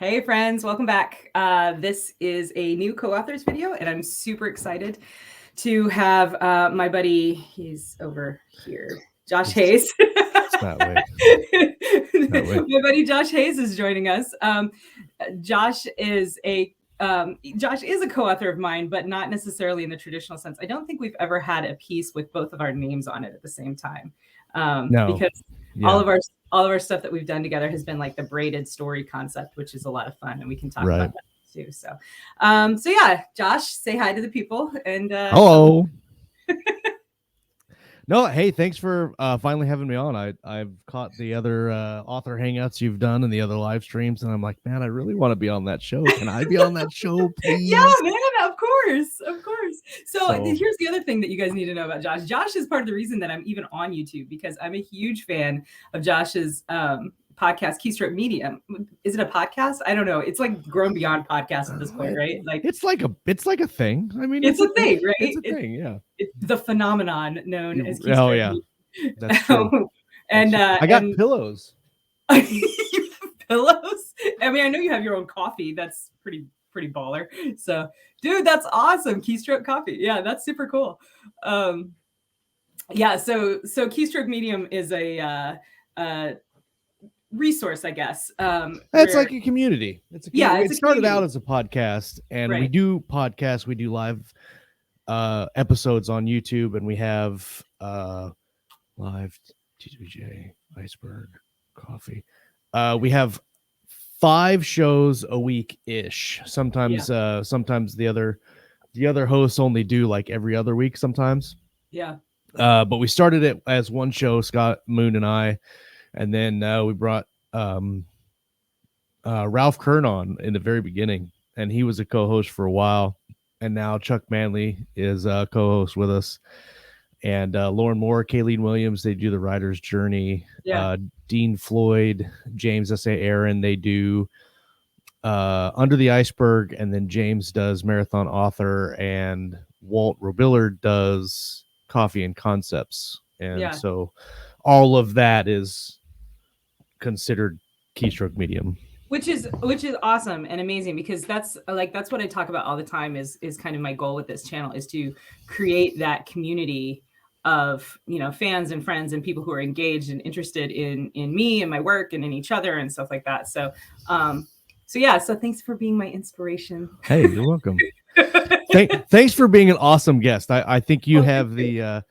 Hey friends, welcome back. This is a new co-authors video, and I'm super excited to have my buddy, he's over here, Josh Hayes. It's that way. My buddy Josh Hayes is joining us. Josh is a co-author of mine, but not necessarily in the traditional sense. I don't think we've ever had a piece with both of our names on it at the same time. No. Because all of our stuff that we've done together has been like the braided story concept, which is a lot of fun, and we can talk about that too. So yeah, Josh, say hi to the people and hello. No, hey, thanks for finally having me on. I've caught the other author hangouts you've done and the other live streams, and I'm like, man, I really want to be on that show. Can I be on that show, please? Yeah, man, of course. So here's the other thing that you guys need to know about Josh. Josh is part of the reason that I'm even on YouTube, because I'm a huge fan of Josh's podcast, Keystroke Medium. Is it a podcast? I don't know. It's like grown beyond podcast at this point, right? Like it's like a thing. I mean, it's a thing, right? It's a thing, yeah. It's the phenomenon known as Keystroke. Oh yeah, that's true. And I got pillows. You have pillows? I mean, I know you have your own coffee. That's pretty baller. So, dude, that's awesome. Keystroke coffee. Yeah, that's super cool. Yeah. So Keystroke Medium is a resource, I guess. It's like a community. It's a community. Yeah, it started out as a podcast, and we do podcasts. We do live episodes on YouTube, and we have live TJ Iceberg Coffee. We have 5 shows a week ish. Sometimes the other hosts only do like every other week sometimes. Yeah. But we started it as one show, Scott, Moon, and I, and then we brought Ralph Kern on in the very beginning, and he was a co-host for a while, and now Chuck Manley is a co-host with us, and Lauren Moore, Kayleen Williams, they do the writer's journey. Dean Floyd, James S.A. Aaron, they do Under the Iceberg, and then James does Marathon Author, and Walt Robillard does Coffee and Concepts. And so all of that is considered Keystroke Medium. Which is awesome and amazing, because that's what I talk about all the time is kind of my goal with this channel, is to create that community of, fans and friends and people who are engaged and interested in me and my work and in each other and stuff like that. So so thanks for being my inspiration. Hey, you're welcome. Thanks for being an awesome guest. I think you have the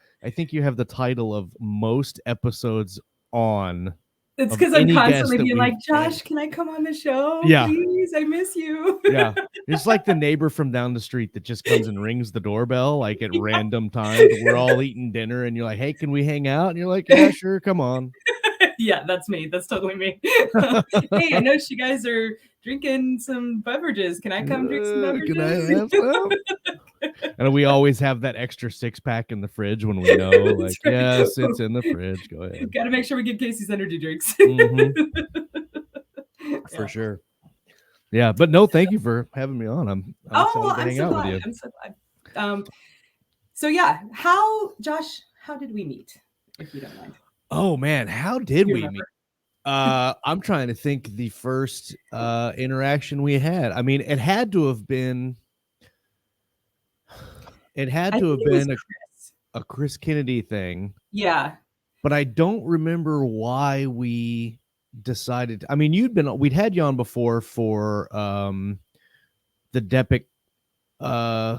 title of most episodes on. It's because I'm constantly being like, Josh, can I come on the show? Yeah. Please, I miss you. Yeah. It's like the neighbor from down the street that just comes and rings the doorbell like at random times. We're all eating dinner and you're like, hey, can we hang out? And you're like, yeah, sure, come on. Yeah, that's me. That's totally me. Hey, I know you guys are drinking some beverages. Can I come drink some beverages? Can I have some? And we always have that extra 6-pack in the fridge when we know, like, yes, it's in the fridge. Go ahead. Got to make sure we give Casey's energy drinks. For sure. Yeah, but no, thank you for having me on. I'm excited to hang out with you. I'm so glad. So yeah, how did we meet, if you don't mind? Oh man, how did we meet? I'm trying to think the first interaction we had. I mean, it had to have been a Chris Kennedy thing. Yeah. But I don't remember why we decided. I mean, we'd had you on before for the Depic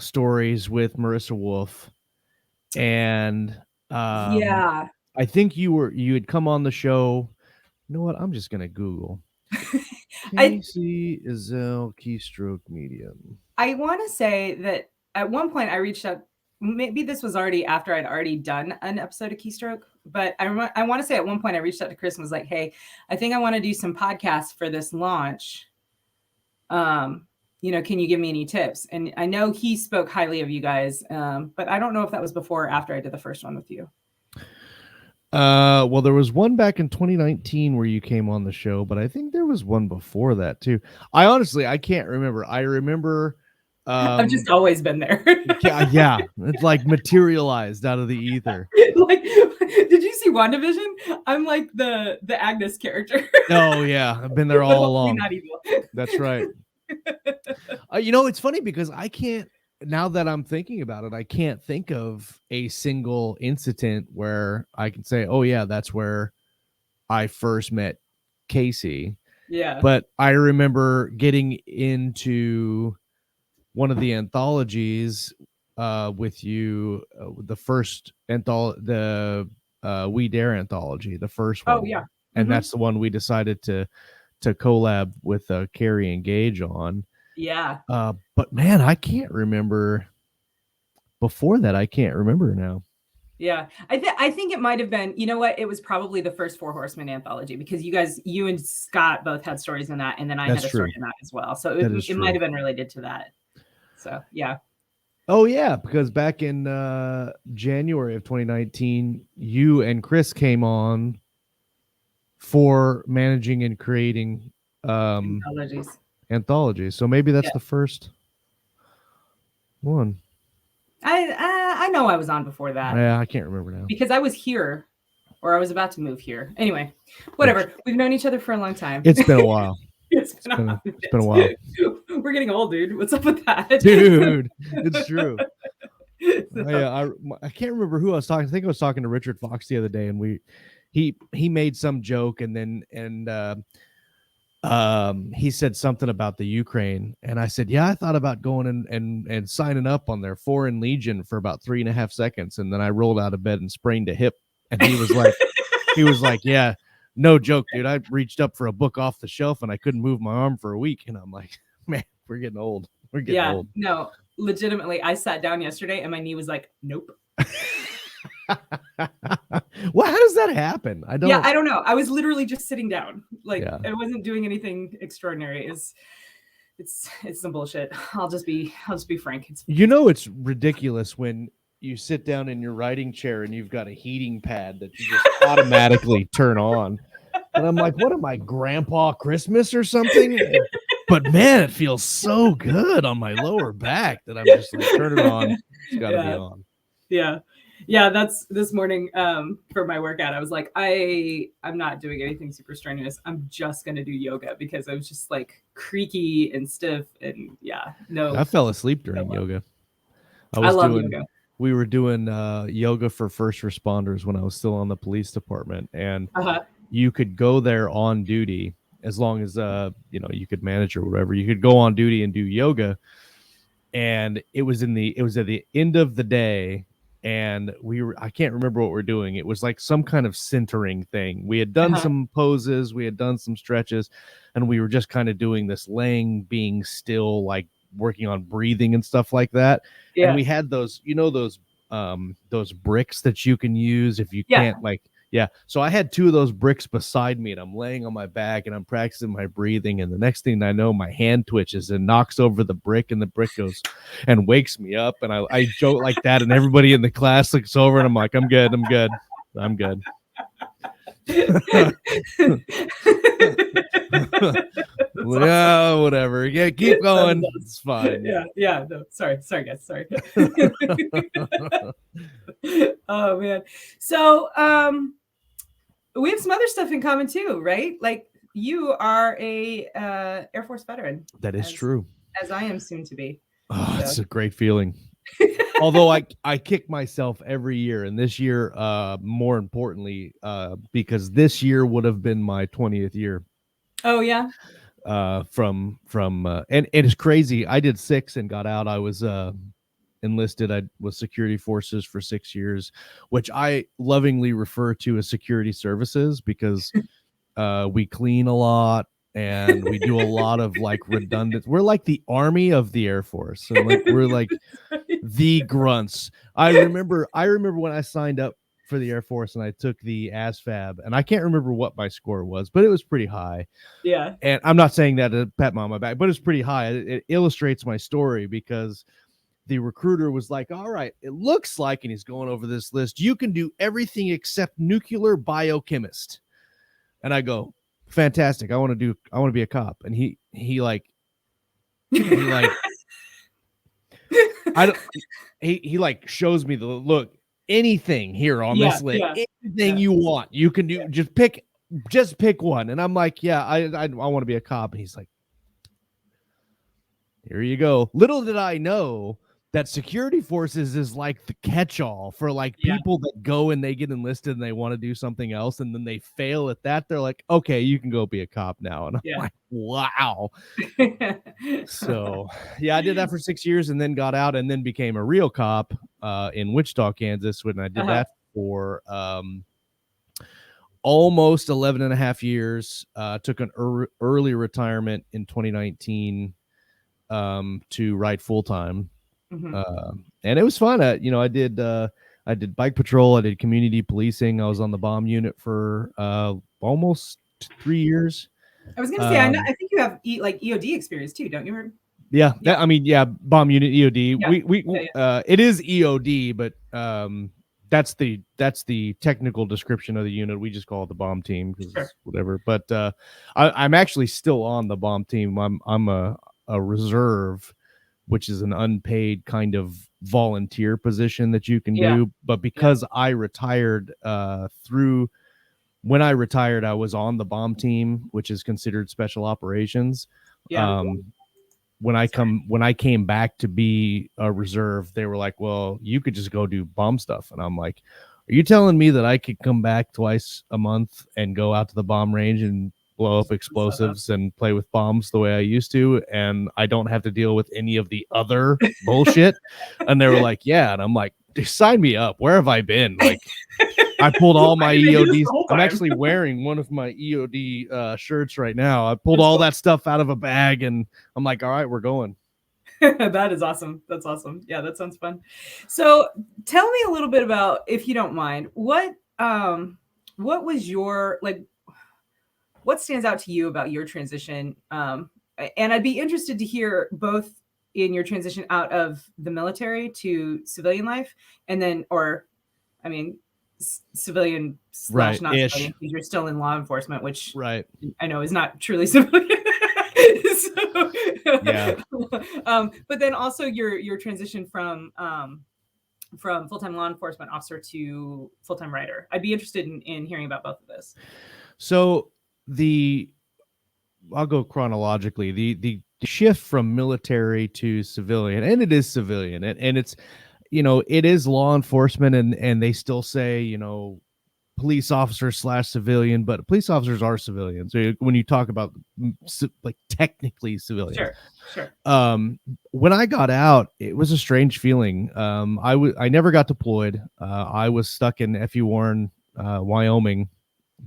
stories with Marissa Wolf. And I think you had come on the show. You know what? I'm just gonna Google Casey Ezell Keystroke Medium. I want to say that at one point I reached out. Maybe this was already after I'd already done an episode of Keystroke, but I want to say at one point I reached out to Chris and was like, "Hey, I think I want to do some podcasts for this launch. Can you give me any tips?" And I know he spoke highly of you guys, but I don't know if that was before or after I did the first one with you. Well, there was one back in 2019 where you came on the show, but I think there was one before that too. I can't remember. I remember I've just always been there. yeah, it's like materialized out of the ether. Like Did you see WandaVision? I'm like the Agnes character. Oh yeah, I've been there But all hopefully along. not evil. That's right. It's funny because I can't, now that I'm thinking about it, I can't think of a single incident where I can say, oh yeah, that's where I first met Casey. Yeah. But I remember getting into one of the anthologies with you, the first the We Dare anthology, the first one. Oh yeah. And that's the one we decided to collab with Cary and Gage on. Yeah. But man, I can't remember before that. I can't remember now. Yeah. I think it might have been, you know what? It was probably the first Four Horsemen anthology because you and Scott both had stories in that. And then I had a story in that as well. So it might have been related to that. So, yeah. Oh, yeah. Because back in January of 2019, you and Chris came on for managing and creating anthologies. So maybe that's the first one. I know I was on before that. Yeah, I can't remember now. Because I was here, or I was about to move here. Anyway, whatever. We've known each other for a long time. It's been a while. It's been a while. We're getting old, dude. What's up with that? Dude, it's true. I can't remember who I was talking. I think I was talking to Richard Fox the other day, and he made some joke, and he said something about the Ukraine, and I said, yeah, I thought about going and signing up on their Foreign Legion for about 3.5 seconds, and then I rolled out of bed and sprained a hip, and he was like, yeah, no joke, dude. I reached up for a book off the shelf and I couldn't move my arm for a week, and I'm like, man, we're getting old. We're getting old. No, legitimately, I sat down yesterday and my knee was like, nope. Well, how does that happen? I don't know. I was literally just sitting down. Like I wasn't doing anything extraordinary. It's some bullshit. I'll just be frank. It's ridiculous when you sit down in your writing chair and you've got a heating pad that you just automatically turn on. And I'm like, what am I, Grandpa Christmas or something? But man, it feels so good on my lower back that I'm just like, turn it on. It's got to be on. Yeah. Yeah, that's this morning for my workout. I was like, I'm not doing anything super strenuous. I'm just going to do yoga because I was just like creaky and stiff. And I fell asleep during yoga. I love yoga. We were doing yoga for first responders when I was still on the police department. And you could go there on duty as long as, you could manage or whatever. You could go on duty and do yoga. And it was at the end of the day. And I can't remember what we're doing. It was like some kind of centering thing. We had done some poses, we had done some stretches, and we were just kind of doing this laying, being still, like working on breathing and stuff like that. Yeah. And we had those bricks that you can use if you can't So I had 2 of those bricks beside me, and I'm laying on my back and I'm practicing my breathing. And the next thing I know, my hand twitches and knocks over the brick, and the brick goes and wakes me up. And I joke like that, and everybody in the class looks over, and I'm like, I'm good. Yeah, whatever. Yeah, keep going. It's fine. Yeah. No, sorry, guys. Sorry. Oh man. So we have some other stuff in common too, right? Like you are a Air Force veteran. That is true. As I am soon to be. Oh, it's a great feeling. Although I kick myself every year, and this year, more importantly, because this year would have been my 20th year. Oh yeah. From and it's crazy. I did 6 and got out. I was enlisted. I was security forces for 6 years, which I lovingly refer to as security services because we clean a lot and we do a lot of like redundant. We're like the army of the Air Force. So like we're like the grunts. I remember when I signed up for the Air Force and I took the ASFAB, and I can't remember what my score was, but it was pretty high. Yeah. And I'm not saying that to pat my back, but it's pretty high. It illustrates my story because the recruiter was like, all right, it looks like, and he's going over this list, you can do everything except nuclear biochemist. And I go, fantastic. I want to be a cop. And he shows me the look. anything here on this list. Anything you want, you can do. Just pick one. And I'm like, yeah, I want to be a cop. And he's like, here you go. Little did I know that security forces is like the catch-all for like people that go and they get enlisted and they want to do something else and then they fail at that. They're like, okay, you can go be a cop now. And I'm like, wow. So yeah, I did that for 6 years and then got out and then became a real cop in Wichita, Kansas. When I did that for almost 11 and a half years, took an early retirement in 2019 to write full-time. And it was fun. I did bike patrol. I did community policing. I was on the bomb unit for almost 3 years. I was gonna say, I think you have EOD experience too, don't you? Yeah, bomb unit EOD. It is EOD, but that's the technical description of the unit. We just call it the bomb team because whatever. But I'm actually still on the bomb team. I'm a reserve, which is an unpaid kind of volunteer position that you can do. But because I retired when I retired, I was on the bomb team, which is considered special operations. When I came back to be a reserve, they were like, well, you could just go do bomb stuff. And I'm like, are you telling me that I could come back twice a month and go out to the bomb range and blow up explosives and play with bombs the way I used to, and I don't have to deal with any of the other bullshit? And they were like, yeah. And I'm like, sign me up. Where have I been? Like, I pulled all my EODs. I'm actually wearing one of my EOD shirts right now. I pulled all that stuff out of a bag and I'm like, all right, we're going. That is awesome. That's awesome. Yeah, that sounds fun. So tell me a little bit about, if you don't mind, what was your, like, what stands out to you about your transition? And I'd be interested to hear both in your transition out of the military to civilian life, and then, civilian / not civilian, because you're still in law enforcement, which I know is not truly civilian. But then also your transition from full-time law enforcement officer to full-time writer. I'd be interested in hearing about both of this. So I'll go chronologically. The shift from military to civilian, and it is civilian, and it's, it is law enforcement, and they still say, police officer / civilian, but police officers are civilians. So when you talk about like technically civilians, sure. When I got out, it was a strange feeling. I never got deployed. I was stuck in F.U. Warren, Wyoming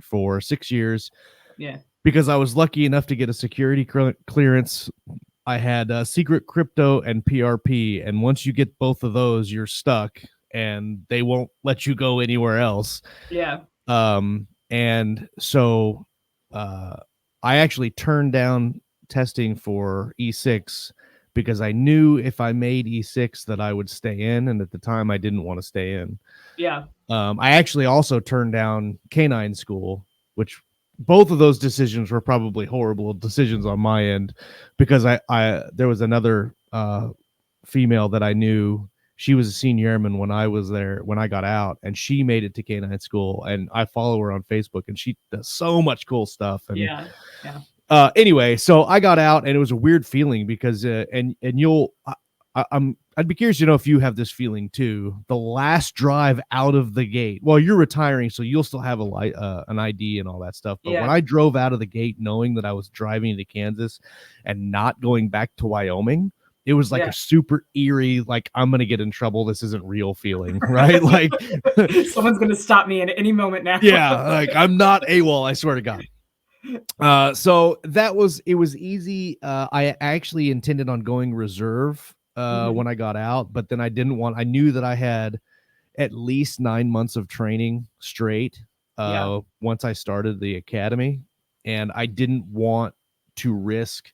for 6 years. Yeah. Because I was lucky enough to get a security clearance. I had secret crypto and PRP. And once you get both of those, you're stuck and they won't let you go anywhere else. Yeah. And so I actually turned down testing for E6 because I knew if I made E6 that I would stay in. And at the time I didn't want to stay in. Yeah. I actually also turned down canine school, which both of those decisions were probably horrible decisions on my end, because there was another female that I knew. She was a senior airman when I was there, when I got out, and she made it to canine school, and I follow her on Facebook, and she does so much cool stuff. And anyway, so I got out, and it was a weird feeling because I'd be curious to know if you have this feeling too. The last drive out of the gate, well, you're retiring, so you'll still have an ID and all that stuff. But when I drove out of the gate, knowing that I was driving to Kansas and not going back to Wyoming, it was like a super eerie, like, I'm going to get in trouble. This isn't real feeling, right? Like someone's going to stop me at any moment now. Like I'm not AWOL, I swear to God. So it was easy. I actually intended on going reserve when I got out, but then I knew that I had at least 9 months of training straight once I started the academy, and I didn't want to risk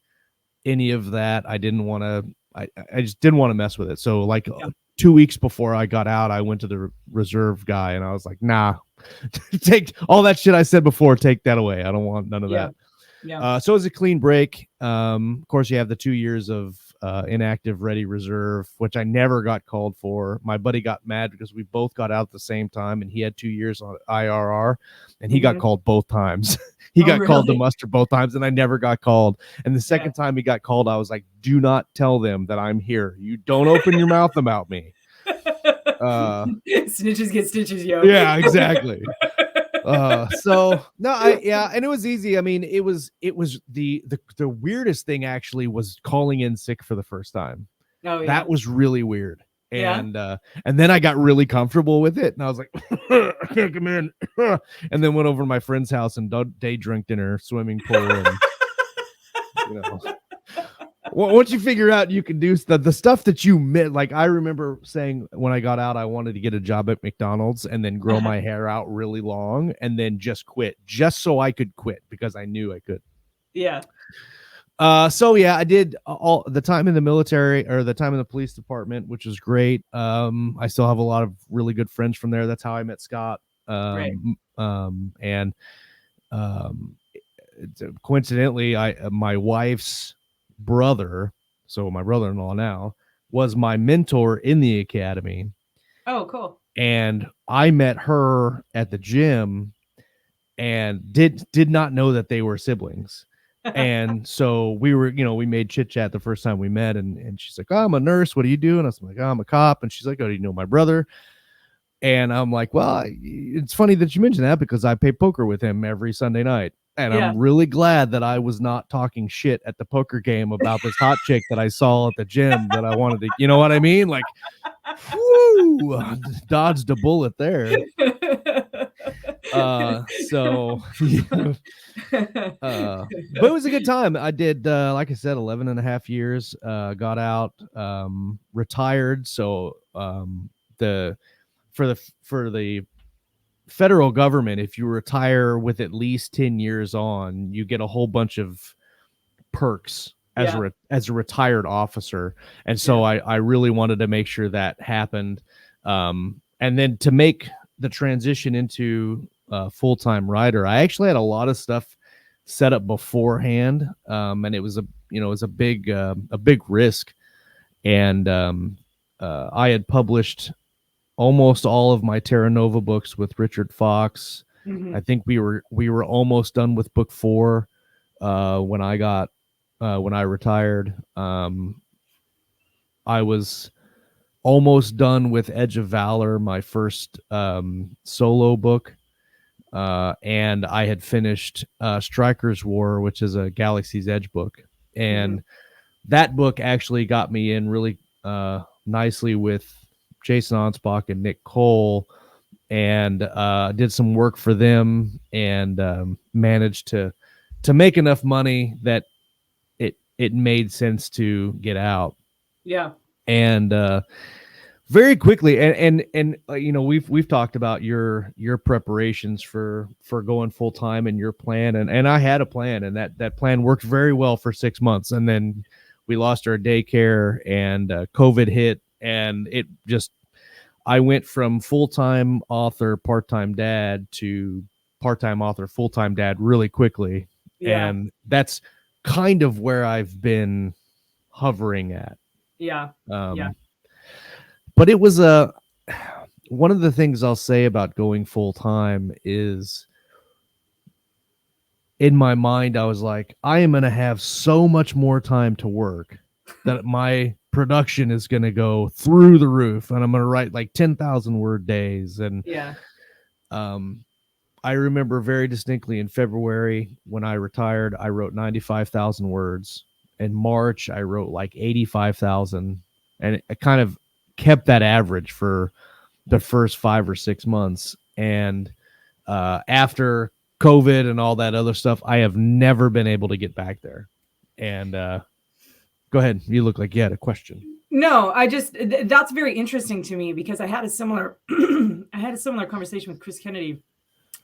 any of that. I just didn't want to mess with it. So 2 weeks before I got out, I went to the reserve guy and I was like, nah, take all that shit I said before, take that away. I don't want none of that. So it was a clean break. Of course, you have the 2 years of inactive ready reserve, which I never got called for. My buddy got mad because we both got out at the same time, and he had 2 years on IRR, and he got called both times. He got called to muster both times, and I never got called. And the second time he got called, I was like, do not tell them that I'm here. You don't open your mouth about me. Snitches get stitches, yo. Yeah, exactly. So no, and it was easy. I mean, it was the weirdest thing actually was calling in sick for the first time. Oh yeah. That was really weird. And then I got really comfortable with it, and I was like, I can't come in. And then went over to my friend's house and day drinked in her swimming pool. And, you know, once you figure out you can do the stuff that you met, like I remember saying when I got out, I wanted to get a job at McDonald's and then grow my hair out really long and then just quit, just so I could quit because I knew I could. Yeah. So yeah, I did all the time in the military or the time in the police department, which was great. I still have a lot of really good friends from there. That's how I met Scott. Right. And coincidentally, my wife's brother, so my brother-in-law now, was my mentor in the academy. Oh, cool. And I met her at the gym and did not know that they were siblings. And so we were, we made chit chat the first time we met, and she's like, oh, I'm a nurse. What do you do? And I was like, oh, I'm a cop. And she's like, oh, do you know my brother? And I'm like, well, it's funny that you mentioned that because I play poker with him every Sunday night. And I'm really glad that I was not talking shit at the poker game about this hot chick that I saw at the gym that I wanted to, you know what I mean? Like, whoo, dodged a bullet there. But it was a good time. I did, like I said, 11 and a half years, got out, retired. So, for the federal government, if you retire with at least 10 years on, you get a whole bunch of perks as a retired officer. And so I really wanted to make sure that happened. And then to make the transition into full-time writer, I actually had a lot of stuff set up beforehand. And it was a big risk. And I had published almost all of my Terra Nova books with Richard Fox. I think we were almost done with book 4 when I retired. I was almost done with Edge of Valor, my first solo book, and I had finished Striker's War, which is a Galaxy's Edge book, and that book actually got me in really nicely with Jason Onspach and Nick Cole, and did some work for them, and managed to make enough money that it made sense to get out. Yeah. And very quickly, and we've talked about your preparations for going full time and your plan, and I had a plan, and that plan worked very well for 6 months, and then we lost our daycare, and COVID hit. And I went from full-time author, part-time dad to part-time author, full-time dad really quickly. Yeah. And that's kind of where I've been hovering at. Yeah. But it was one of the things I'll say about going full-time is, in my mind, I was like, I am going to have so much more time to work that my production is going to go through the roof, and I'm going to write like 10,000 word days. And I remember very distinctly in February when I retired, I wrote 95,000 words. In March, I wrote like 85,000, and it kind of kept that average for the first 5 or 6 months. And after COVID and all that other stuff, I have never been able to get back there. And go ahead. You look like you had a question. No, that's very interesting to me because I had a similar conversation with Chris Kennedy.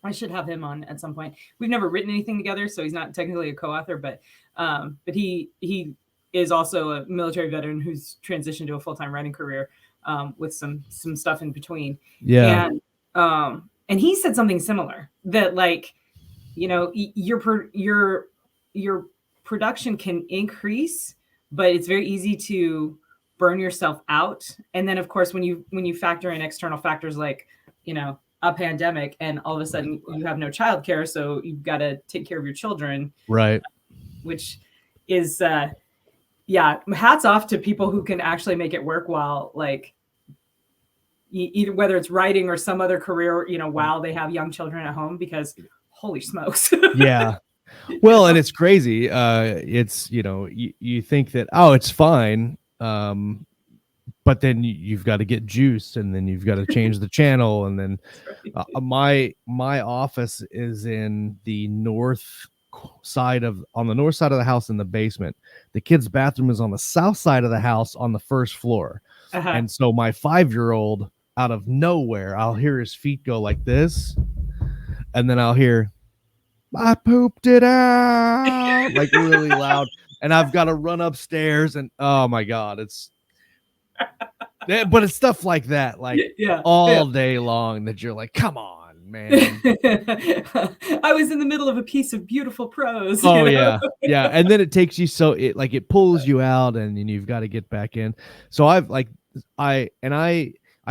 I should have him on at some point. We've never written anything together, so he's not technically a co-author, but he is also a military veteran who's transitioned to a full-time writing career with some stuff in between. Yeah. And he said something similar, that like, your production can increase, but it's very easy to burn yourself out. And then of course, when you factor in external factors like, a pandemic, and all of a sudden you have no childcare, so you've got to take care of your children, Right. which is hats off to people who can actually make it work while, like, either whether it's writing or some other career, while they have young children at home, because holy smokes. Yeah. Well, and it's crazy. It's, you think that, oh, it's fine. But then you've got to get juice, and then you've got to change the channel. And then my office is in the north side of the house in the basement. The kids' bathroom is on the south side of the house on the first floor. Uh-huh. And so my 5-year-old, out of nowhere, I'll hear his feet go like this, and then I'll hear, I pooped it out, like really loud, and I've got to run upstairs, and oh my God, but it's stuff like that, like all day long, that you're like, come on, man. I was in the middle of a piece of beautiful prose. Oh yeah. And then it takes you, it pulls you out, and then you've got to get back in. So I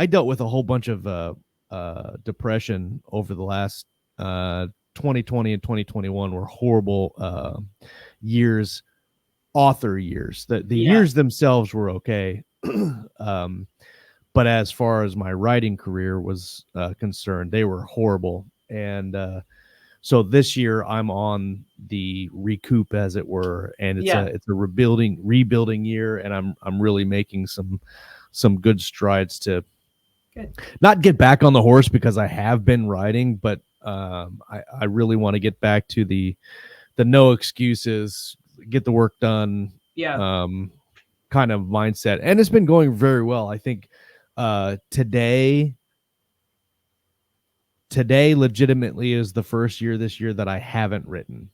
dealt with a whole bunch of depression over the last 2020 and 2021 were horrible years, author years. The years themselves were okay. But as far as my writing career was concerned, they were horrible. And so this year I'm on the recoup, as it were, and it's a rebuilding year, and I'm really making some good strides to not get back on the horse, because I have been writing, but I really want to get back to the no excuses, get the work done, kind of mindset. And it's been going very well. I think today legitimately is the first year this year that I haven't written.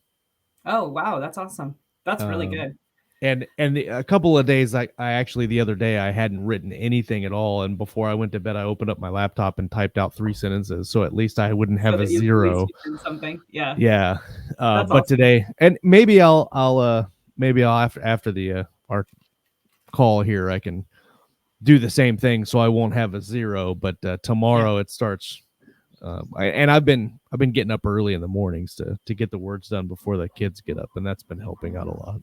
Oh wow, that's awesome. That's really good. And a couple of days, I actually, the other day, I hadn't written anything at all, and before I went to bed, I opened up my laptop and typed out 3 sentences, so at least I wouldn't have a zero. Something. But awesome. Today, and maybe I'll after the our call here, I can do the same thing, so I won't have a zero. But tomorrow it starts. I've been getting up early in the mornings to get the words done before the kids get up, and that's been helping out a lot.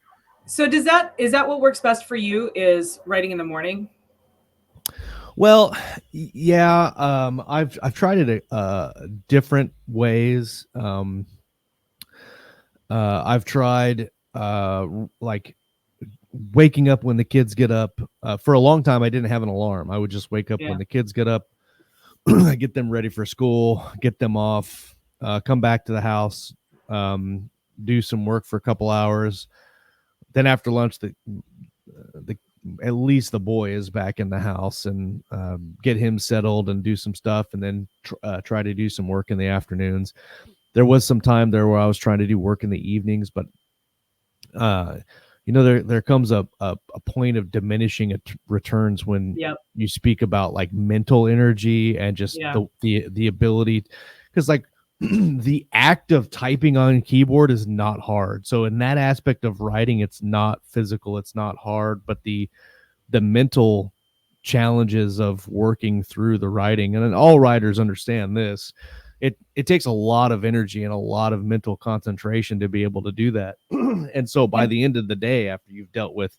So is that what works best for you, is writing in the morning? Well, yeah, I've tried it different ways. I've tried like waking up when the kids get up. For a long time, I didn't have an alarm. I would just wake up when the kids get up, get them ready for school, get them off, come back to the house, do some work for a couple hours. Then after lunch, at least the boy is back in the house, and get him settled and do some stuff, and then try to do some work in the afternoons. There was some time there where I was trying to do work in the evenings, but there comes a point of diminishing returns when you speak about like mental energy and just the ability, because like the act of typing on keyboard is not hard. So in that aspect of writing, it's not physical, it's not hard, but the mental challenges of working through the writing, and all writers understand this, it takes a lot of energy and a lot of mental concentration to be able to do that. And so by the end of the day, after you've dealt with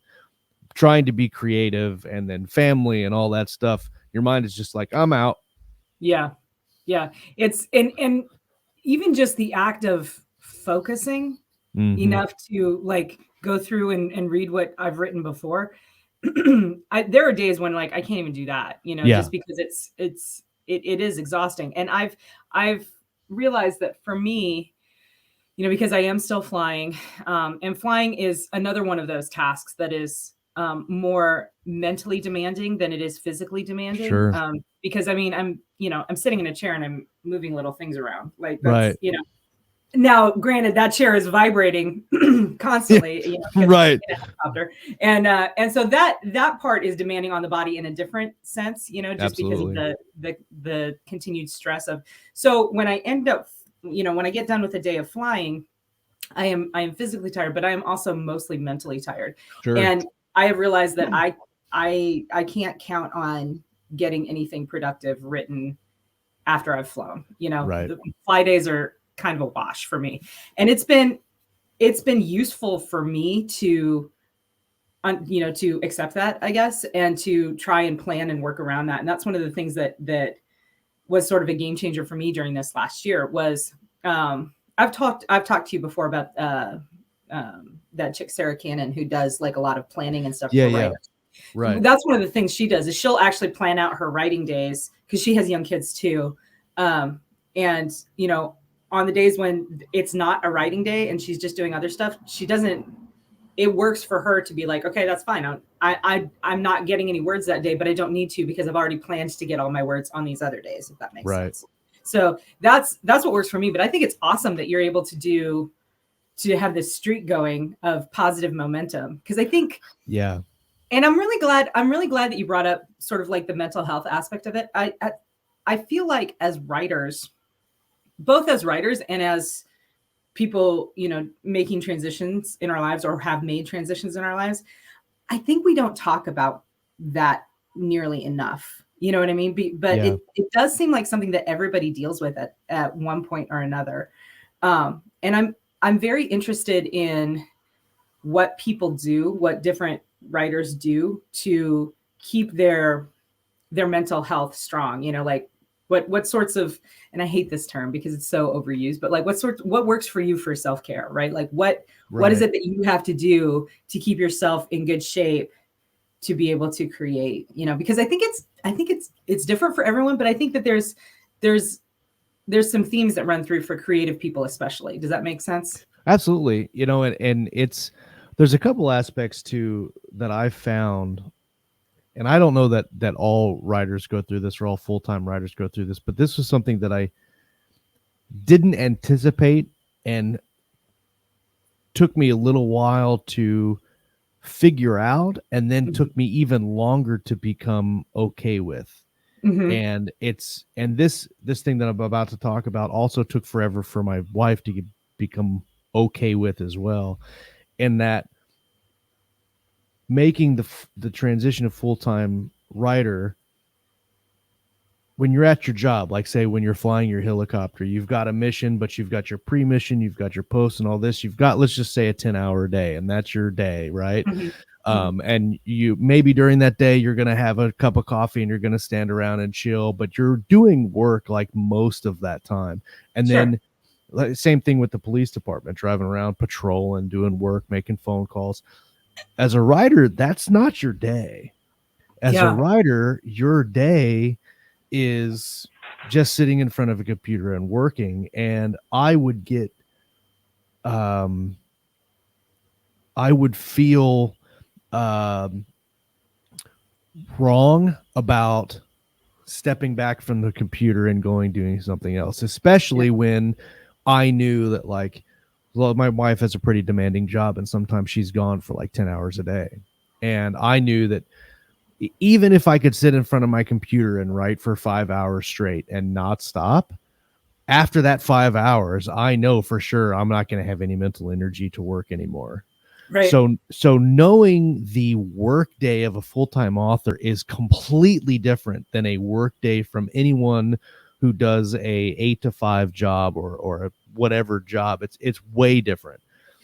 trying to be creative and then family and all that stuff, your mind is just like, I'm out. It's and even just the act of focusing enough to like go through and read what I've written before. There are days when like I can't even do that, just because it is exhausting. And I've realized that for me, because I am still flying, and flying is another one of those tasks that is more mentally demanding than it is physically demanding. Sure. Because I mean, I'm sitting in a chair and I'm moving little things around, like right. that's, Now, granted, that chair is vibrating constantly, right? In a helicopter, and so that part is demanding on the body in a different sense, just Absolutely. because of the continued stress of. So when I end up, when I get done with a day of flying, I am physically tired, but I am also mostly mentally tired. Sure. And I have realized that I can't count on getting anything productive written after I've flown. Right. The fly days are kind of a wash for me. And it's been useful for me to to accept that, I guess, and to try and plan and work around that. And that's one of the things that was sort of a game changer for me during this last year was I've talked to you before about that chick Sarah Cannon, who does like a lot of planning and stuff for writers. Right. That's one of the things she does is she'll actually plan out her writing days because she has young kids too. And on the days when it's not a writing day and she's just doing other stuff, it works for her to be like, okay, that's fine. I'm not getting any words that day, but I don't need to because I've already planned to get all my words on these other days, if that makes sense. So that's what works for me. But I think it's awesome that you're able to have this streak going of positive momentum. Because I think, and I'm really glad that you brought up sort of like the mental health aspect of it. I feel like as writers, both as writers and as people, making transitions in our lives or have made transitions in our lives, I think we don't talk about that nearly enough. You know what I mean? But it does seem like something that everybody deals with at one point or another. And I'm very interested in what people do, what different writers do to keep their mental health strong. Like what sorts of, and I hate this term because it's so overused, but like what works for you for self-care, right? Like what is it that you have to do to keep yourself in good shape to be able to create, because I think it's different for everyone, but I think that there's some themes that run through for creative people, especially. Does that make sense? Absolutely. And there's a couple aspects too that I've found, and I don't know that all writers go through this or all full-time writers go through this, but this was something that I didn't anticipate and took me a little while to figure out, and then took me even longer to become okay with. And this thing that I'm about to talk about also took forever for my wife to become okay with as well. And that making the transition of full-time writer, when you're at your job, like say when you're flying your helicopter, you've got a mission, but you've got your pre-mission, you've got your post and all this, you've got, let's just say, a 10-hour day, and that's your day, right? And you maybe during that day you're going to have a cup of coffee and you're going to stand around and chill, but you're doing work like most of that time. And then same thing with the police department, driving around patrolling, doing work, making phone calls. As a writer, that's not your day. As a writer, your day is just sitting in front of a computer and working. And I would feel wrong about stepping back from the computer and doing something else, especially when I knew that, like, well, my wife has a pretty demanding job and sometimes she's gone for like 10 hours a day. And I knew that even if I could sit in front of my computer and write for 5 hours straight and not stop, after that 5 hours, I know for sure I'm not going to have any mental energy to work anymore. Right. So knowing the work day of a full-time author is completely different than a work day from anyone who does a 8 to 5 job or a whatever job. It's way different.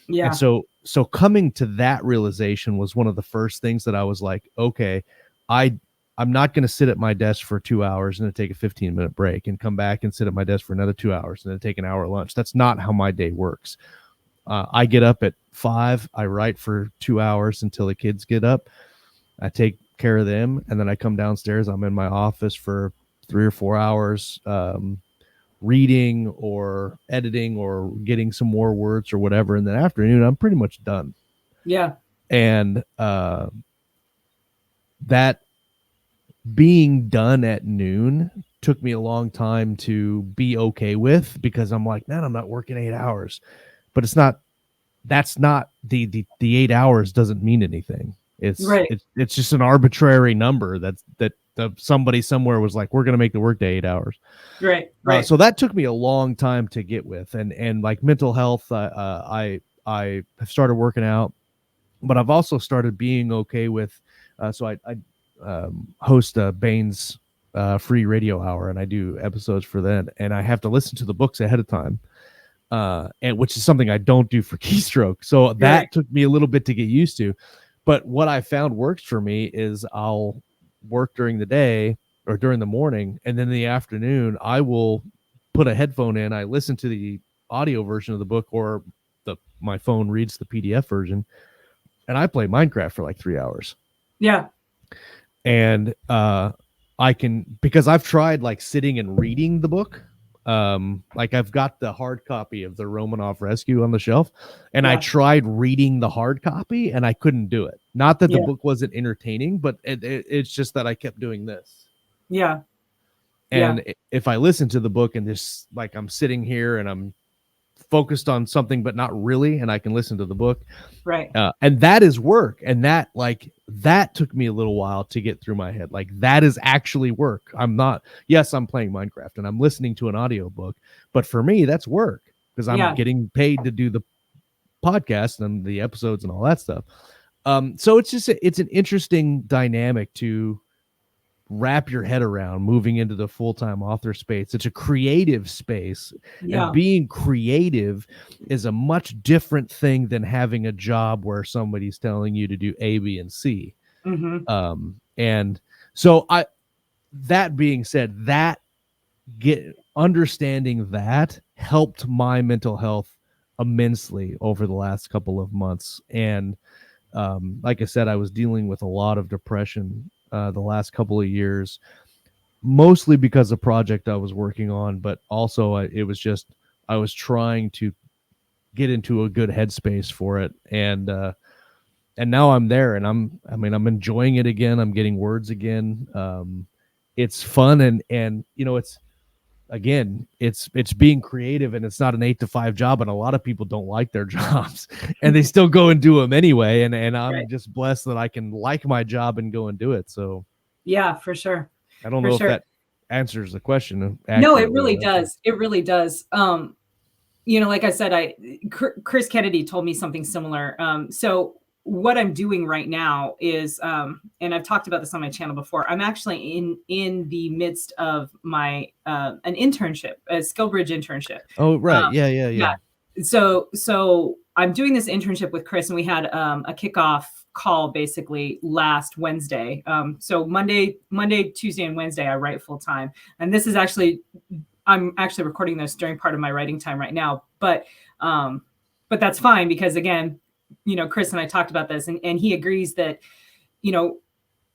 Yeah. And so coming to that realization was one of the first things that I was like, okay, I'm not going to sit at my desk for 2 hours and then take a 15-minute break and come back and sit at my desk for another 2 hours and then take an hour lunch. That's not how my day works. I get up at 5, I write for 2 hours until the kids get up. I take care of them, and then I come downstairs. I'm in my office for 3 or 4 hours, reading or editing or getting some more words or whatever. In the afternoon, I'm pretty much done. Yeah. And that being done at noon took me a long time to be okay with, because I'm like, man, I'm not working 8 hours. But that's not the 8 hours doesn't mean anything. It's just an arbitrary number that somebody somewhere was like, we're going to make the workday 8 hours. Right. So that took me a long time to get with, and like mental health. I have started working out. but I've also started being okay with, so I host Bane's free radio hour, and I do episodes for them, and I have to listen to the books ahead of time, and which is something I don't do for Keystroke. So that took me a little bit to get used to. But what I found works for me is I'll work during the day or during the morning, and then in the afternoon I will put a headphone in. I listen to the audio version of the book, or my phone reads the PDF version, and I play Minecraft for like 3 hours. Yeah. And I can, because I've tried like sitting and reading the book. Like I've got the hard copy of the Romanov Rescue on the shelf, and I tried reading the hard copy and I couldn't do it. Not that the book wasn't entertaining, but it's just that I kept doing this. Yeah. And if I listen to the book and this, like I'm sitting here and I'm focused on something, but not really, and I can listen to the book. Right. And that is work. And that took me a little while to get through my head. Like that is actually work. I'm playing Minecraft and I'm listening to an audiobook, but for me, that's work because I'm getting paid to do the podcast and the episodes and all that stuff. So it's an interesting dynamic to wrap your head around moving into the full-time author space. It's a creative space, and being creative is a much different thing than having a job where somebody's telling you to do A, B, and C. Mm-hmm. And so that being said, understanding that helped my mental health immensely over the last couple of months. And like I said, I was dealing with a lot of depression the last couple of years, mostly because of project I was working on, but also I was trying to get into a good headspace for it. And now I'm there, and I'm enjoying it again. I'm getting words again. It's fun. And it's being creative, and it's not an 8-to-5 job. And a lot of people don't like their jobs and they still go and do them anyway. And I'm just blessed that I can like my job and go and do it. So yeah, for sure. I don't know if that answers the question. No, it really does. It really does. Like I said, Chris Kennedy told me something similar. So what I'm doing right now is, and I've talked about this on my channel before, I'm actually in the midst of my an internship, a SkillBridge internship. Oh, right. Yeah. So I'm doing this internship with Chris, and we had a kickoff call basically last Wednesday. So Monday, Tuesday, and Wednesday I write full time, and this is I'm actually recording this during part of my writing time right now, but that's fine because again, Chris and I talked about this, and he agrees that,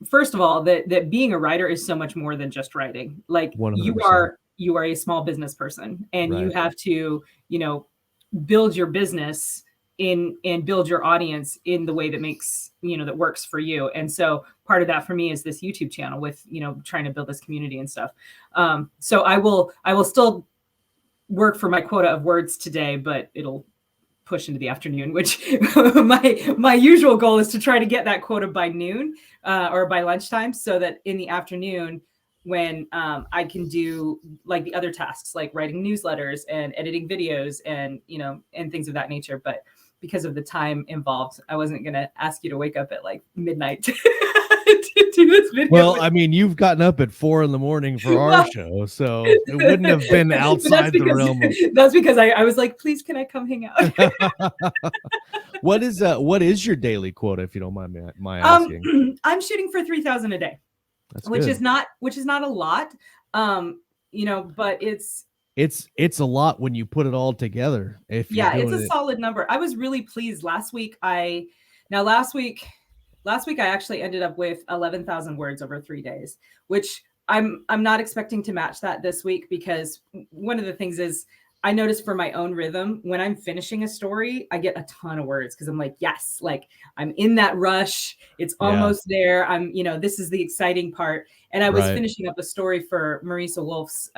first of all, that being a writer is so much more than just writing. Like 100%. You are a small business person, and you have to, build your business and build your audience in the way that makes, that works for you. And so part of that for me is this YouTube channel with, trying to build this community and stuff. So I will still work for my quota of words today, but it'll push into the afternoon, which my usual goal is to try to get that quota by noon or by lunchtime, so that in the afternoon when I can do like the other tasks, like writing newsletters and editing videos and, and things of that nature. But because of the time involved, I wasn't going to ask you to wake up at like midnight to do this video. Well, you've gotten up at 4 a.m. for our show, so it wouldn't have been outside the realm. That's because I was like, please, can I come hang out? What is your daily quota, if you don't mind my asking? I'm shooting for 3,000 a day. That's which good. is not a lot, but it's a lot when you put it all together. It's a solid number. I was really pleased last week. Last week I actually ended up with 11,000 words over 3 days, which I'm not expecting to match that this week, because one of the things is I noticed for my own rhythm, when I'm finishing a story, I get a ton of words because I'm like, yes, like I'm in that rush. It's almost there. I'm, this is the exciting part. And I was finishing up a story for Marisa Wolf's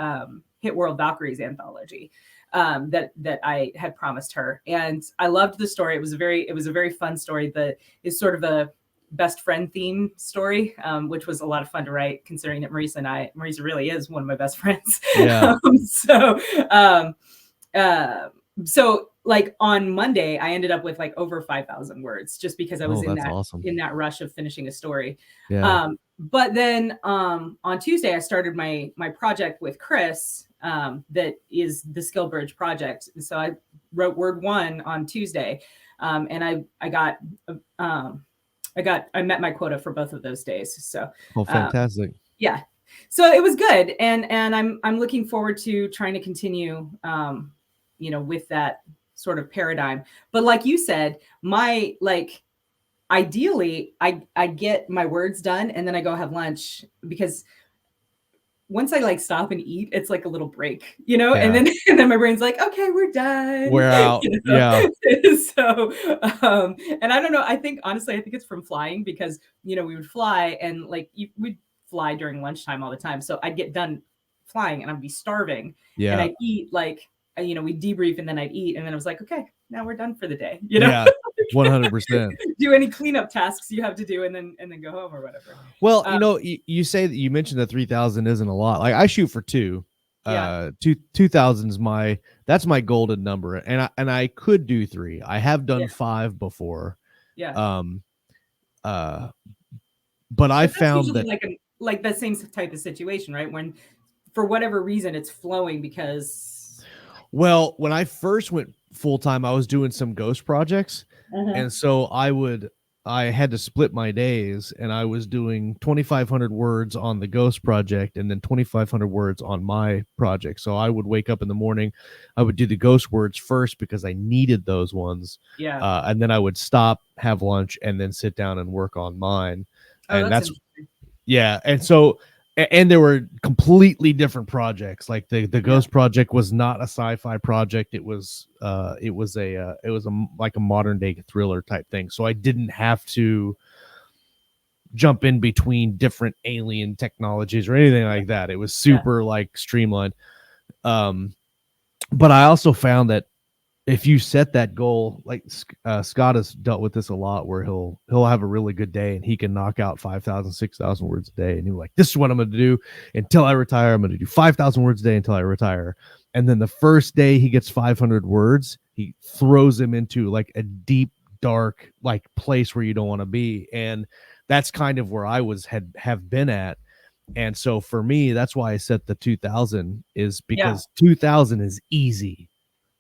Hit World Valkyries anthology that I had promised her. And I loved the story. It was a very fun story. It's sort of a best friend theme story, which was a lot of fun to write, considering that Marisa really is one of my best friends. Yeah. So like on Monday, I ended up with like over 5,000 words just because I was that's awesome. in that rush of finishing a story. Yeah. But then on Tuesday, I started my project with Chris, that is the Skill Bridge project. So I wrote word 1 on Tuesday, and I met my quota for both of those days. So Fantastic. yeah, so it was good, and I'm looking forward to trying to continue, with that sort of paradigm. But like you said, ideally, I get my words done and then I go have lunch, because once I like stop and eat, it's like a little break, and then my brain's like, okay, we're done. We're out. Yeah. So, and I don't know. I think it's from flying, because, we would fly and like we'd fly during lunchtime all the time. So I'd get done flying and I'd be starving, and I'd eat we'd debrief and then I'd eat. And then I was like, okay, now we're done for the day, Yeah, 100%. Do any cleanup tasks you have to do and then go home or whatever. Well, you say that you mentioned that 3,000 isn't a lot. Like I shoot for 2. 2,000 is that's my golden number, and I could do 3. I have done 5 before. Yeah. But I found that like the same type of situation, right? When for whatever reason it's flowing because. Well, when I first went full time, I was doing some ghost projects, and so I had to split my days, and I was doing 2,500 words on the ghost project and then 2,500 words on my project. So I would wake up in the morning, I would do the ghost words first because I needed those ones. Yeah. And then I would stop, have lunch, and then sit down and work on mine. And that's yeah. And so, and there were completely different projects. Like the Ghost project was not a sci-fi project. It was like a modern day thriller type thing. So I didn't have to jump in between different alien technologies or anything like that. It was super like streamlined. But I also found that if you set that goal, like Scott has dealt with this a lot, where he'll have a really good day and he can knock out 5,000, 6,000 words a day, and he's like, "This is what I'm going to do until I retire. I'm going to do 5,000 words a day until I retire." And then the first day he gets 500 words, he throws him into like a deep, dark like place where you don't want to be, and that's kind of where I have been at. And so for me, that's why I set the 2,000, is because 2,000 is easy.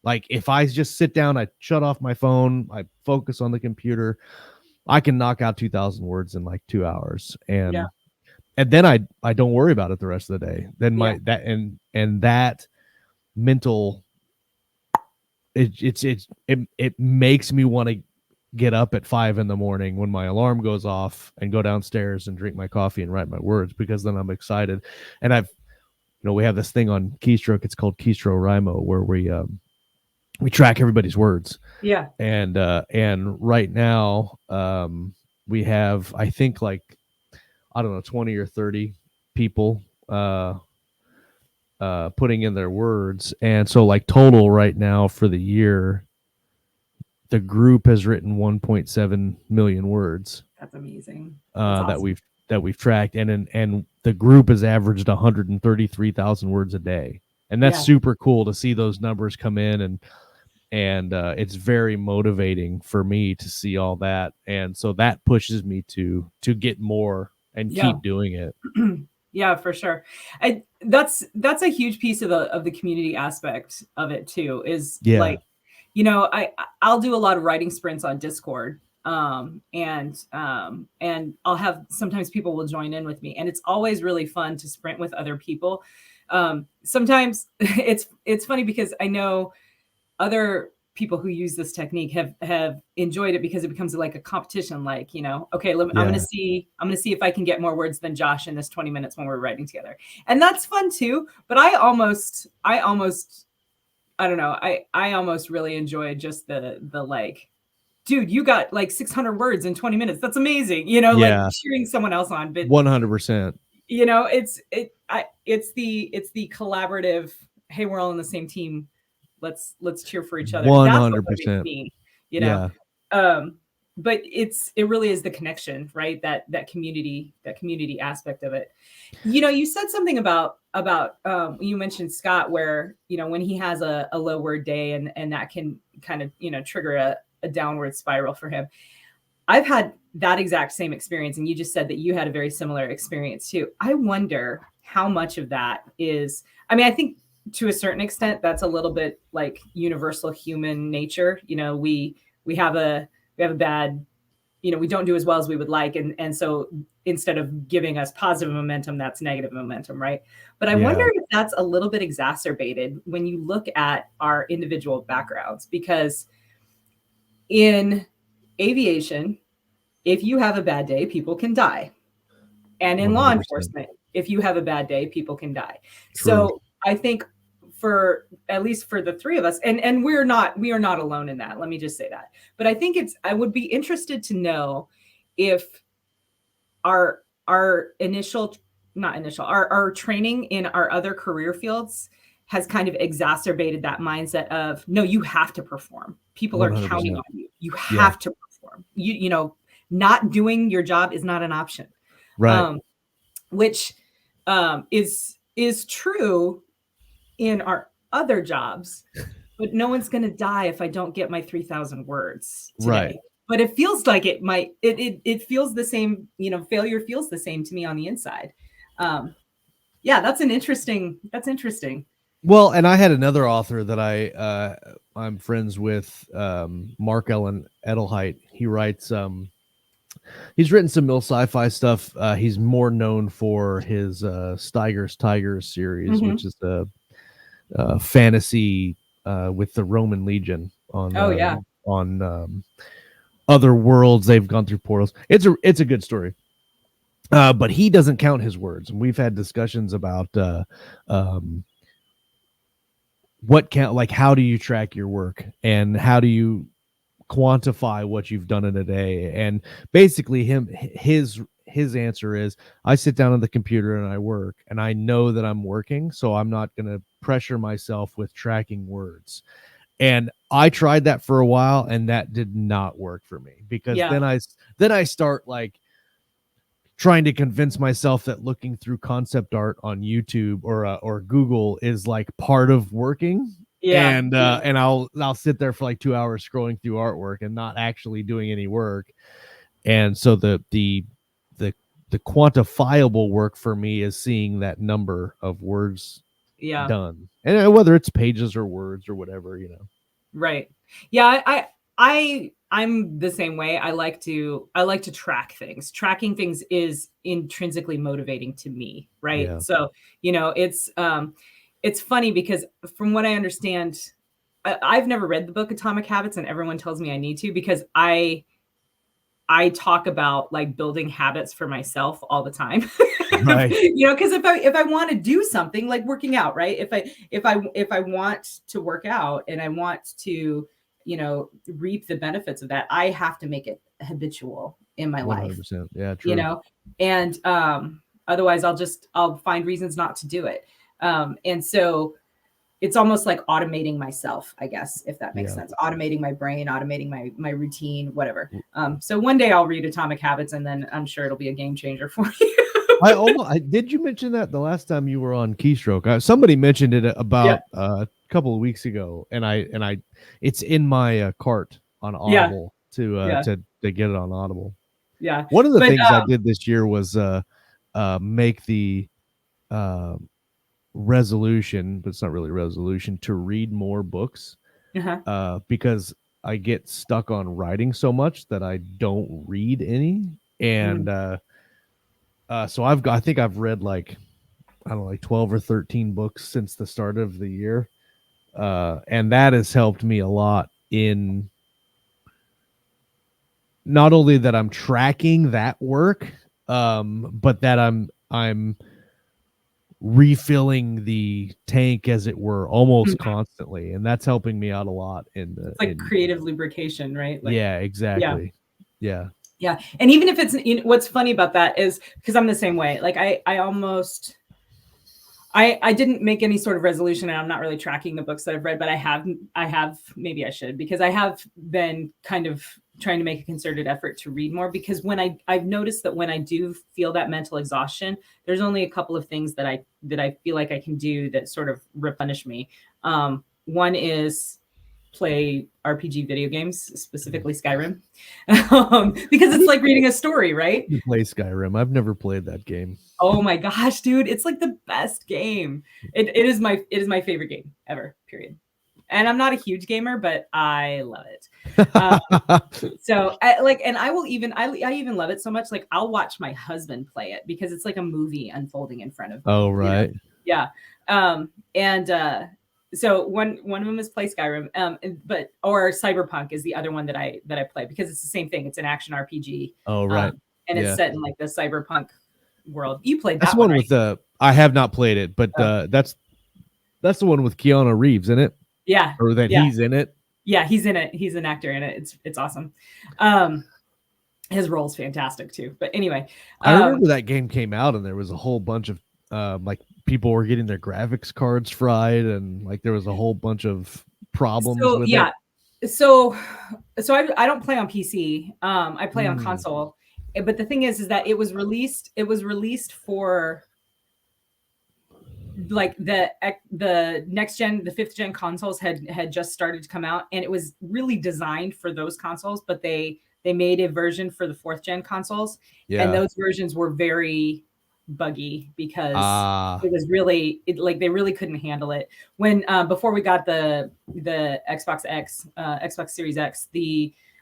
Like if I just sit down, I shut off my phone, I focus on the computer, I can knock out 2,000 words in like 2 hours. And then I don't worry about it the rest of the day. Then that mental, it makes me want to get up at 5 a.m. when my alarm goes off and go downstairs and drink my coffee and write my words, because then I'm excited. And we have this thing on Keystroke. It's called Keystroke Rimo, where we track everybody's words. Yeah. And right now, we have, I think, like, I don't know, 20 or 30 people putting in their words. And so like total right now for the year, the group has written 1.7 million words. That's amazing. That's awesome. that we've tracked. And the group has averaged 133,000 words a day. And that's super cool to see those numbers come in, and it's very motivating for me to see all that, and so that pushes me to get more and keep doing it. Yeah, for sure. That's a huge piece of the community aspect of it too. Is like, I'll do a lot of writing sprints on Discord, and I'll have, sometimes people will join in with me, and it's always really fun to sprint with other people. Sometimes it's funny because I know other people who use this technique have enjoyed it, because it becomes like a competition. Like, okay, I'm going to see if I can get more words than Josh in this 20 minutes when we're writing together. And that's fun too. But I almost, I don't know. I almost really enjoy just the like, dude, you got like 600 words in 20 minutes. That's amazing. Like cheering someone else on. But 100%. It's the collaborative, hey, we're all on the same team. Let's cheer for each other. 100%. but it really is the connection, right? That community aspect of it. You said something about you mentioned Scott, where when he has a low word day, and that can kind of trigger a downward spiral for him. I've had that exact same experience, and you just said that you had a very similar experience too. I wonder how much of that is, I think to a certain extent that's a little bit like universal human nature. We have a bad, we don't do as well as we would like, and so instead of giving us positive momentum, that's negative momentum, right? But I wonder if that's a little bit exacerbated when you look at our individual backgrounds, because in aviation, if you have a bad day, people can die. And in 100%. Law enforcement, if you have a bad day, people can die. True. So I think at least for the three of us, and we are not alone in that. Let me just say that. But I think I would be interested to know if our training in our other career fields has kind of exacerbated that mindset of, no, you have to perform. People 100%. Are counting on you. You have to perform. Not doing your job is not an option. Right. Which is true in our other jobs, but no one's going to die if I don't get my 3,000 words today. Right. But it feels like it might, it feels the same, failure feels the same to me on the inside. That's interesting. Well, and I had another author that I'm friends with, Mark Ellen Edelheit. He writes, he's written some mill sci-fi stuff. He's more known for his Steiger's Tigers series, which is the fantasy with the Roman Legion on on other worlds. They've gone through portals. It's a good story. But he doesn't count his words, and we've had discussions about what count, like how do you track your work and how do you quantify what you've done in a day. And basically his answer is, I sit down on the computer and I work, and I know that I'm working, so I'm not going to pressure myself with tracking words. And I tried that for a while, and that did not work for me, because then I start like trying to convince myself that looking through concept art on YouTube or Google is like part of working. Yeah. And I'll sit there for like 2 hours scrolling through artwork and not actually doing any work. And so the quantifiable work for me is seeing that number of words done, and whether it's pages or words or whatever, Right. Yeah. I'm the same way. I like to track things. Tracking things is intrinsically motivating to me. Right. Yeah. So, it's funny because from what I understand, I've never read the book Atomic Habits, and everyone tells me I need to, because I talk about like building habits for myself all the time. Right. Because if I want to do something like working out, right? If I want to work out and I want to, reap the benefits of that, I have to make it habitual in my 100%. Life. Yeah, true. And otherwise I'll find reasons not to do it. And so it's almost like automating myself, I guess, if that makes sense. Automating my brain, automating my routine, whatever. So one day I'll read Atomic Habits, and then I'm sure it'll be a game changer for you. Did you mention that the last time you were on Keystroke? Somebody mentioned it about a couple of weeks ago, and I it's in my cart on Audible to get it on Audible. Yeah. One of the things I did this year was make the resolution, but it's not really a resolution, to read more books, because I get stuck on writing so much that I don't read any. And so I think I've read like 12 or 13 books since the start of the year, and that has helped me a lot in not only that I'm tracking that work, but that I'm refilling the tank, as it were, almost constantly, and that's helping me out a lot. It's like creative lubrication, right? Like, yeah, exactly. Yeah. And even if it's, what's funny about that is, because I'm the same way. Like I I didn't make any sort of resolution, and I'm not really tracking the books that I've read, but I have, maybe I should, because I have been kind of trying to make a concerted effort to read more, because I've noticed that when I do feel that mental exhaustion, there's only a couple of things that I feel like I can do that sort of replenish me. One is play RPG video games, specifically Skyrim, because it's like reading a story, right? You play Skyrim. I've never played that game. Oh my gosh, dude, it's like the best game. It is my favorite game ever, period. And I'm not a huge gamer, but I love it. So and I even love it so much, like I'll watch my husband play it because it's like a movie unfolding in front of me. Oh, right. Yeah. So one of them is play Skyrim, or Cyberpunk is the other one that I play, because it's the same thing. It's an action RPG. Oh, right. And it's set in like the cyberpunk world. You played that's that one right? with the. I have not played it, but that's the one with Keanu Reeves in it. Yeah. Or that he's in it. Yeah, he's in it. He's an actor in it. It's awesome. His role's fantastic too. But anyway, I remember that game came out and there was a whole bunch of like people were getting their graphics cards fried, and like there was a whole bunch of problems with it. So I don't play on PC. I play on console. But the thing is that it was released for like the next gen, the 5th gen consoles had just started to come out, and it was really designed for those consoles, but they made a version for the 4th gen consoles. And those versions were very buggy because it was really they really couldn't handle it. When before we got the Xbox X, Xbox Series X,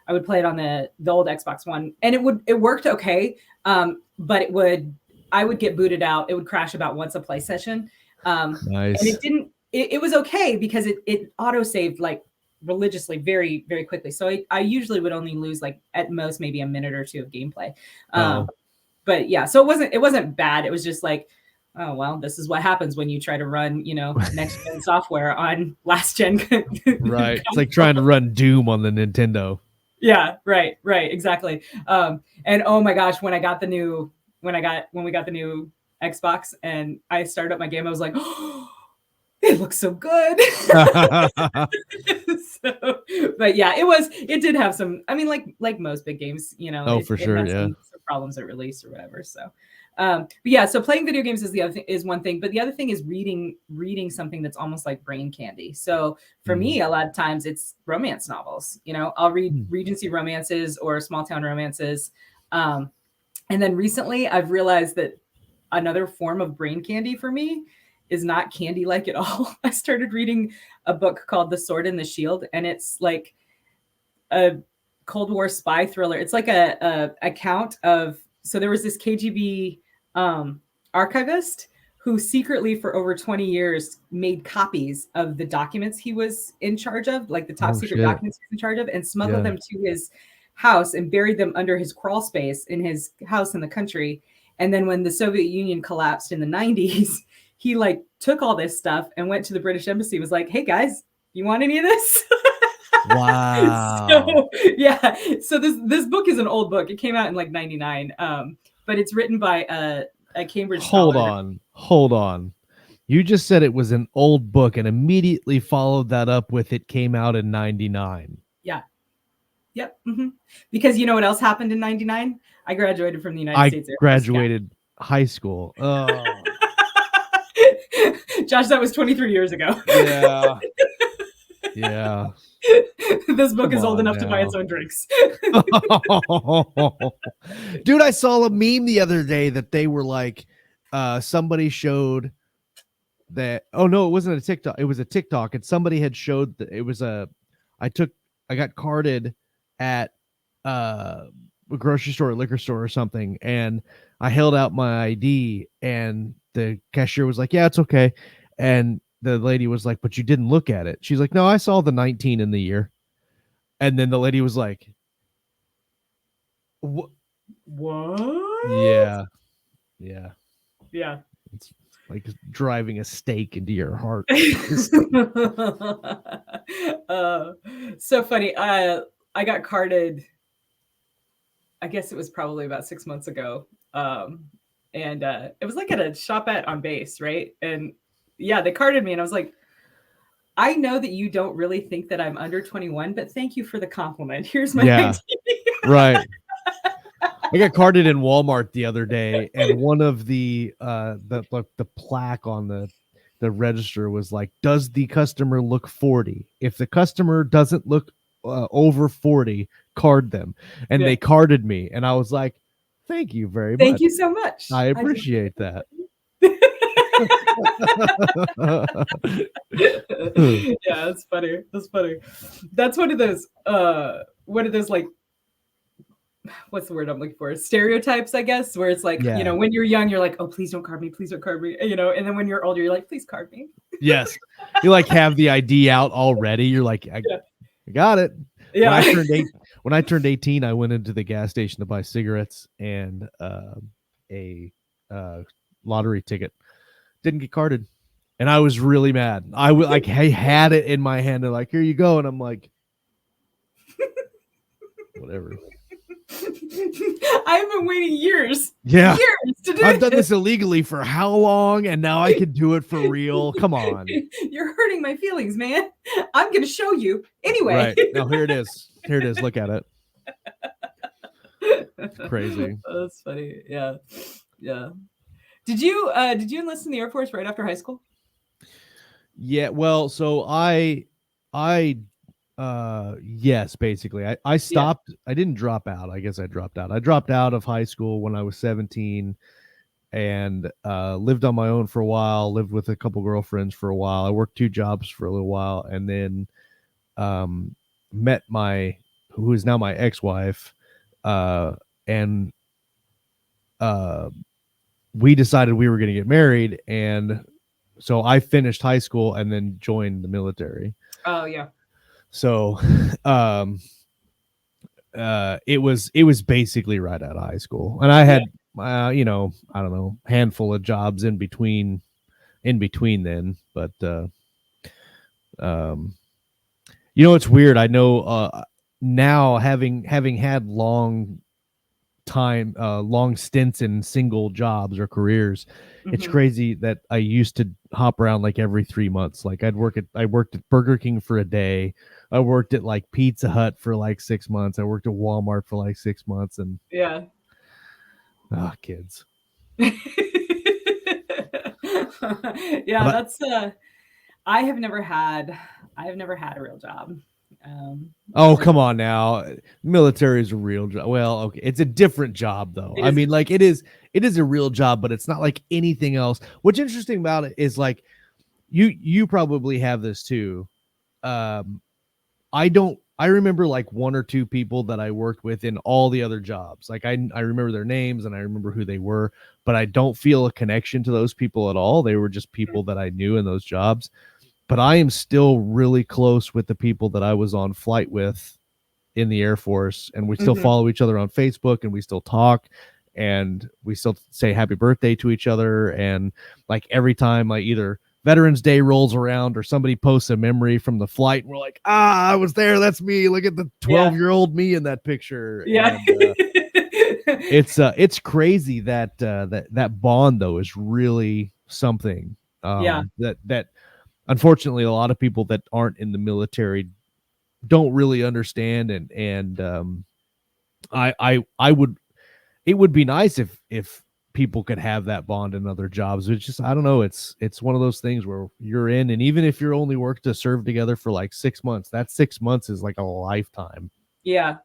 I would play it on the old Xbox One, and it worked okay. But I would get booted out. It would crash about once a play session. Nice. And it was okay because it auto saved like religiously very, very quickly. So I usually would only lose like at most maybe a minute or two of gameplay. But yeah, so it wasn't bad. It was just like, oh, well, this is what happens when you try to run, next gen software on last gen. Right. It's like trying to run Doom on the Nintendo. Yeah, right, exactly. And oh my gosh, when we got the new Xbox and I started up my game, I was like, oh, it looks so good. But yeah, it did have some, I mean, like most big games, for sure, yeah. Some problems at release or whatever. So but yeah, so playing video games is one thing, but the other thing is reading something that's almost like brain candy. So for me, a lot of times it's romance novels. I'll read Regency romances or small town romances. And then recently I've realized that another form of brain candy for me is not candy like at all. I started reading a book called The Sword and the Shield, and it's like a Cold War spy thriller. It's like a account of, so there was this KGB archivist who secretly for over 20 years made copies of the documents he was in charge of, like the top secret documents he was in charge of, and smuggled them to his house and buried them under his crawl space in his house in the country. And then when the Soviet Union collapsed in the 90s, he like took all this stuff and went to the British embassy, was like, hey guys, you want any of this? Wow. So this book is an old book. It came out in like 99. But it's written by a Cambridge scholar. Hold on. You just said it was an old book and immediately followed that up with it came out in 99. Yeah. Yep. Mm-hmm. Because you know what else happened in 99? I graduated from the United States Air Force. I graduated high school. Oh. Josh, that was 23 years ago. Yeah. Yeah. This book is old enough to buy its own drinks. Dude, I saw a meme the other day that they were like, somebody showed that. Oh no, it wasn't a TikTok. It was a TikTok, and somebody had showed that it was I got carded at a grocery store, or liquor store, or something, and I held out my ID, and the cashier was like, "Yeah, it's okay," and the lady was like, "But you didn't look at it." She's like, "No, I saw the 19 in the year." And then the lady was like, "What? Yeah. It's like driving a stake into your heart." So funny. I got carded, I guess it was probably about 6 months ago. And it was like at a shop on base, right? And they carded me, and I was like, I know that you don't really think that I'm under 21, but thank you for the compliment. Here's my ID. Right. I got carded in Walmart the other day, and one of the plaque on the register was like, "Does the customer look 40? If the customer doesn't look over 40, card them." And they carded me, and I was like, "Thank you very much. Thank you so much. I appreciate that." Yeah, that's funny. That's funny. That's one of those like, what's the word I'm looking for? Stereotypes, I guess, where it's like, Yeah. when you're young, you're like, oh, please don't card me, please don't card me, and then when you're older, you're like, please card me. Yes. You like have the ID out already. You're like, I got it. Yeah. When I turned 18, I went into the gas station to buy cigarettes and a lottery ticket. Didn't get carded, and I was really mad. I had it in my hand and like, here you go, and I'm like, whatever. I've been waiting years to do I've done this illegally for how long, and now I can do it for real. Come on. You're hurting my feelings, man. I'm gonna show you anyway. Right. No, here it is. Look at it. It's crazy. Oh, that's funny. Yeah. Did you enlist in the Air Force right after high school? Yeah, well, so yes, basically. I stopped. I didn't drop out. I guess I dropped out. I dropped out of high school when I was 17 and lived on my own for a while, lived with a couple girlfriends for a while. I worked 2 jobs for a little while, and then met who is now my ex-wife, and we decided we were going to get married, and so I finished high school and then joined the military. Oh yeah. So, it was basically right out of high school, and I had, I don't know, handful of jobs in between then, but, it's weird. I know, now having had long stints in single jobs or careers, it's crazy that I used to hop around like every 3 months. Like I worked at Burger King for a day. I worked at like Pizza Hut for like 6 months. I worked at Walmart for like 6 months, and kids. That's I have never had a real job. Come on now. Military is a real job. Well, okay. It's a different job though. I mean, like it is a real job, but it's not like anything else. What's interesting about it is like you probably have this too. I remember like 1 or 2 people that I worked with in all the other jobs. Like I remember their names and I remember who they were, but I don't feel a connection to those people at all. They were just people that I knew in those jobs. But I am still really close with the people that I was on flight with in the Air Force, and we still follow each other on Facebook, and we still talk, and we still say happy birthday to each other. And like every time like either Veterans Day rolls around or somebody posts a memory from the flight, we're like, I was there. That's me. Look at the 12-year-old me in that picture. Yeah. And, it's crazy that bond though is really something. That unfortunately a lot of people that aren't in the military don't really understand. And it would be nice if people could have that bond in other jobs. It's just, I don't know. It's one of those things where you're in, and even if you're only worked to serve together for like 6 months, that 6 months is like a lifetime. Yeah.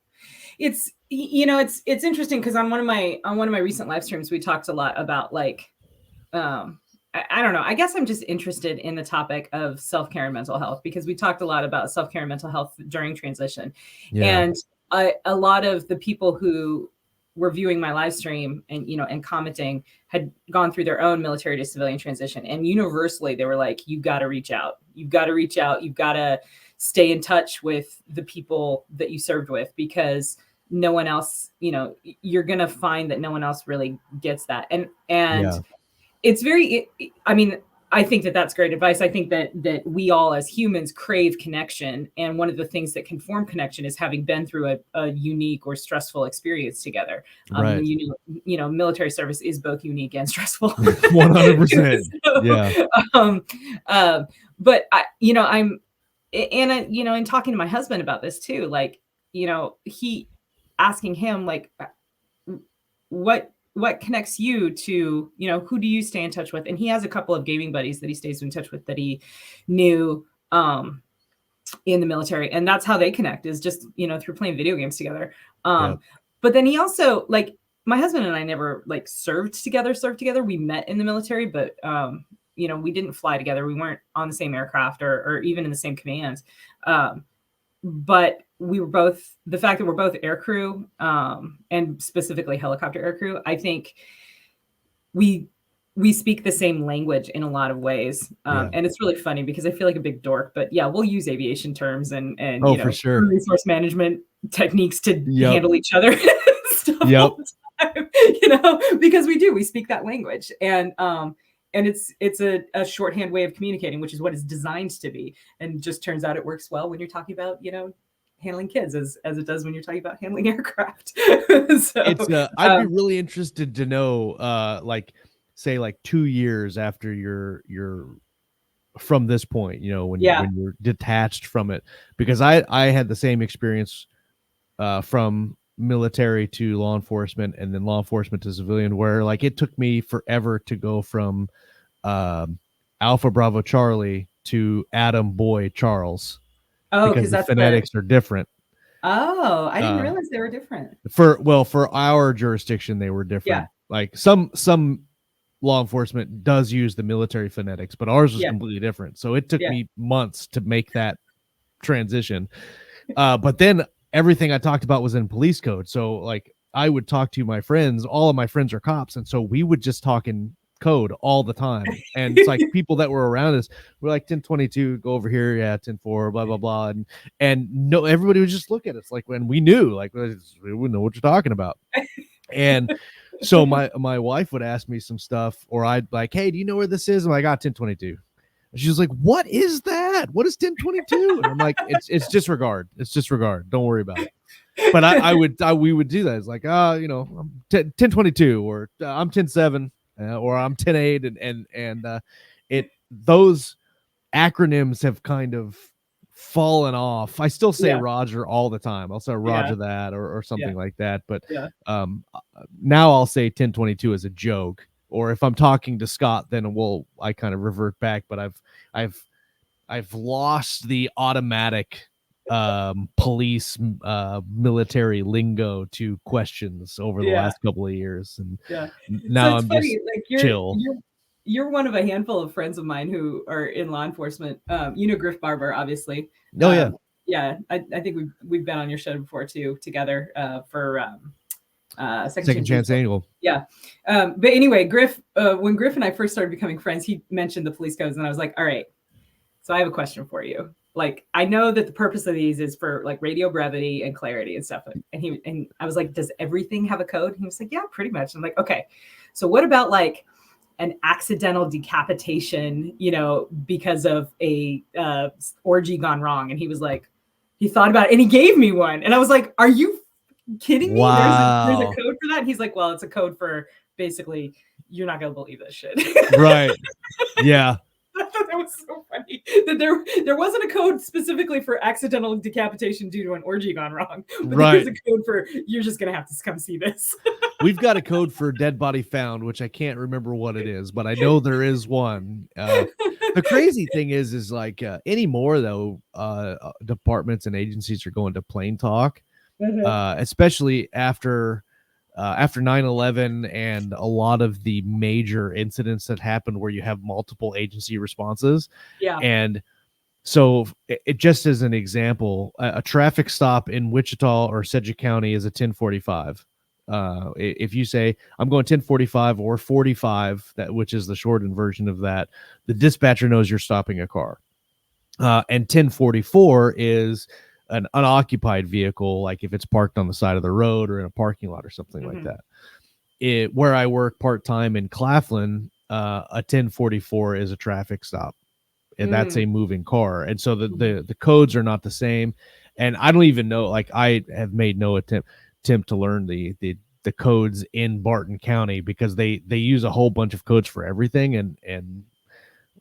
It's interesting because on one of my recent live streams, we talked a lot about like, I don't know. I guess I'm just interested in the topic of self-care and mental health because we talked a lot about self-care and mental health during transition. Yeah. And a lot of the people who were viewing my live stream and commenting had gone through their own military to civilian transition. And universally, they were like, you've got to reach out. You've got to reach out. You've got to stay in touch with the people that you served with because no one else, you're going to find that no one else really gets that. And it's very, I mean, I think that that's great advice. I think that we all as humans crave connection. And one of the things that can form connection is having been through a unique or stressful experience together. Right. Military service is both unique and stressful. 100%. So, yeah. But I'm in talking to my husband about this too, like, he asking him like, what connects you to, who do you stay in touch with? And he has a couple of gaming buddies that he stays in touch with that he knew in the military. And that's how they connect, is just, through playing video games together. But then he also, like, my husband and I never like served together. We met in the military, but we didn't fly together. We weren't on the same aircraft or even in the same command. But we were both, the fact that we're both air crew, and specifically helicopter air crew, I think we speak the same language in a lot of ways. And it's really funny because I feel like a big dork, but yeah, we'll use aviation terms and for sure, resource management techniques to handle each other stuff all the time, because we speak that language. And it's a shorthand way of communicating, which is what it's designed to be. And just turns out it works well when you're talking about, handling kids as it does when you're talking about handling aircraft. So I'd be really interested to know, say 2 years after you're from this point, when you're detached from it, because I had the same experience from military to law enforcement and then law enforcement to civilian, where like it took me forever to go from Alpha Bravo Charlie to Adam Boy Charles. Oh, because the phonetics are different. Oh, I didn't realize they were different. For our jurisdiction, they were different. Yeah. Like some law enforcement does use the military phonetics, but ours was completely different. So it took me months to make that transition. But then everything I talked about was in police code. So like I would talk to my friends, all of my friends are cops. And so we would just talk in code all the time. And it's like people that were around us were like 1022, go over here. Yeah. 10-4, blah, blah, blah. And no, everybody would just look at us like when we knew, like, we wouldn't know what you're talking about. And so my wife would ask me some stuff, or I'd like, hey, do you know where this is? I'm like, 1022. And she was like, what is that? What is 1022? And I'm like, it's disregard. It's disregard. Don't worry about it. But we would do that. It's like, I'm 1022, or I'm 10-7, or I'm 10-8. And those acronyms have kind of fallen off. I still say Roger all the time. I'll say Roger that or something like that. But now I'll say 1022 as a joke. Or if I'm talking to Scott, then I kind of revert back. But I've lost the automatic police military lingo to questions over the last couple of years, and now I'm funny. Just like chill. You're one of a handful of friends of mine who are in law enforcement. Griff Barber, obviously. Oh yeah. I think we've been on your show before too, together for. Second Chance Angle. Yeah. But anyway, Griff, when Griff and I first started becoming friends, he mentioned the police codes, and I was like, all right, so I have a question for you. Like, I know that the purpose of these is for like radio brevity and clarity and stuff. And I was like, does everything have a code? And he was like, yeah, pretty much. I'm like, okay, so what about like an accidental decapitation, because of a orgy gone wrong? And he was like, he thought about it and he gave me one. And I was like, are you kidding me? Wow. There's a code for that. And he's like, well, it's a code for basically you're not gonna believe this shit. Right. Yeah. I thought that was so funny that there wasn't a code specifically for accidental decapitation due to an orgy gone wrong, but there's a code for you're just gonna have to come see this. We've got a code for dead body found, which I can't remember what it is, but I know there is one. The crazy thing is like anymore though, departments and agencies are going to plain talk. Especially after 9/11 and a lot of the major incidents that happened where you have multiple agency responses. Yeah. And so it just as an example, a traffic stop in Wichita or Sedgwick County is a 1045. If you say I'm going 1045 or 45, which is the shortened version of that, the dispatcher knows you're stopping a car. And 1044 is an unoccupied vehicle, like if it's parked on the side of the road or in a parking lot or something like that. Where I work part-time in Claflin, a 1044 is a traffic stop, and that's Mm. a moving car. And so the codes are not the same. And I don't even know, like, I have made no attempt to learn the codes in Barton County, because they use a whole bunch of codes for everything, and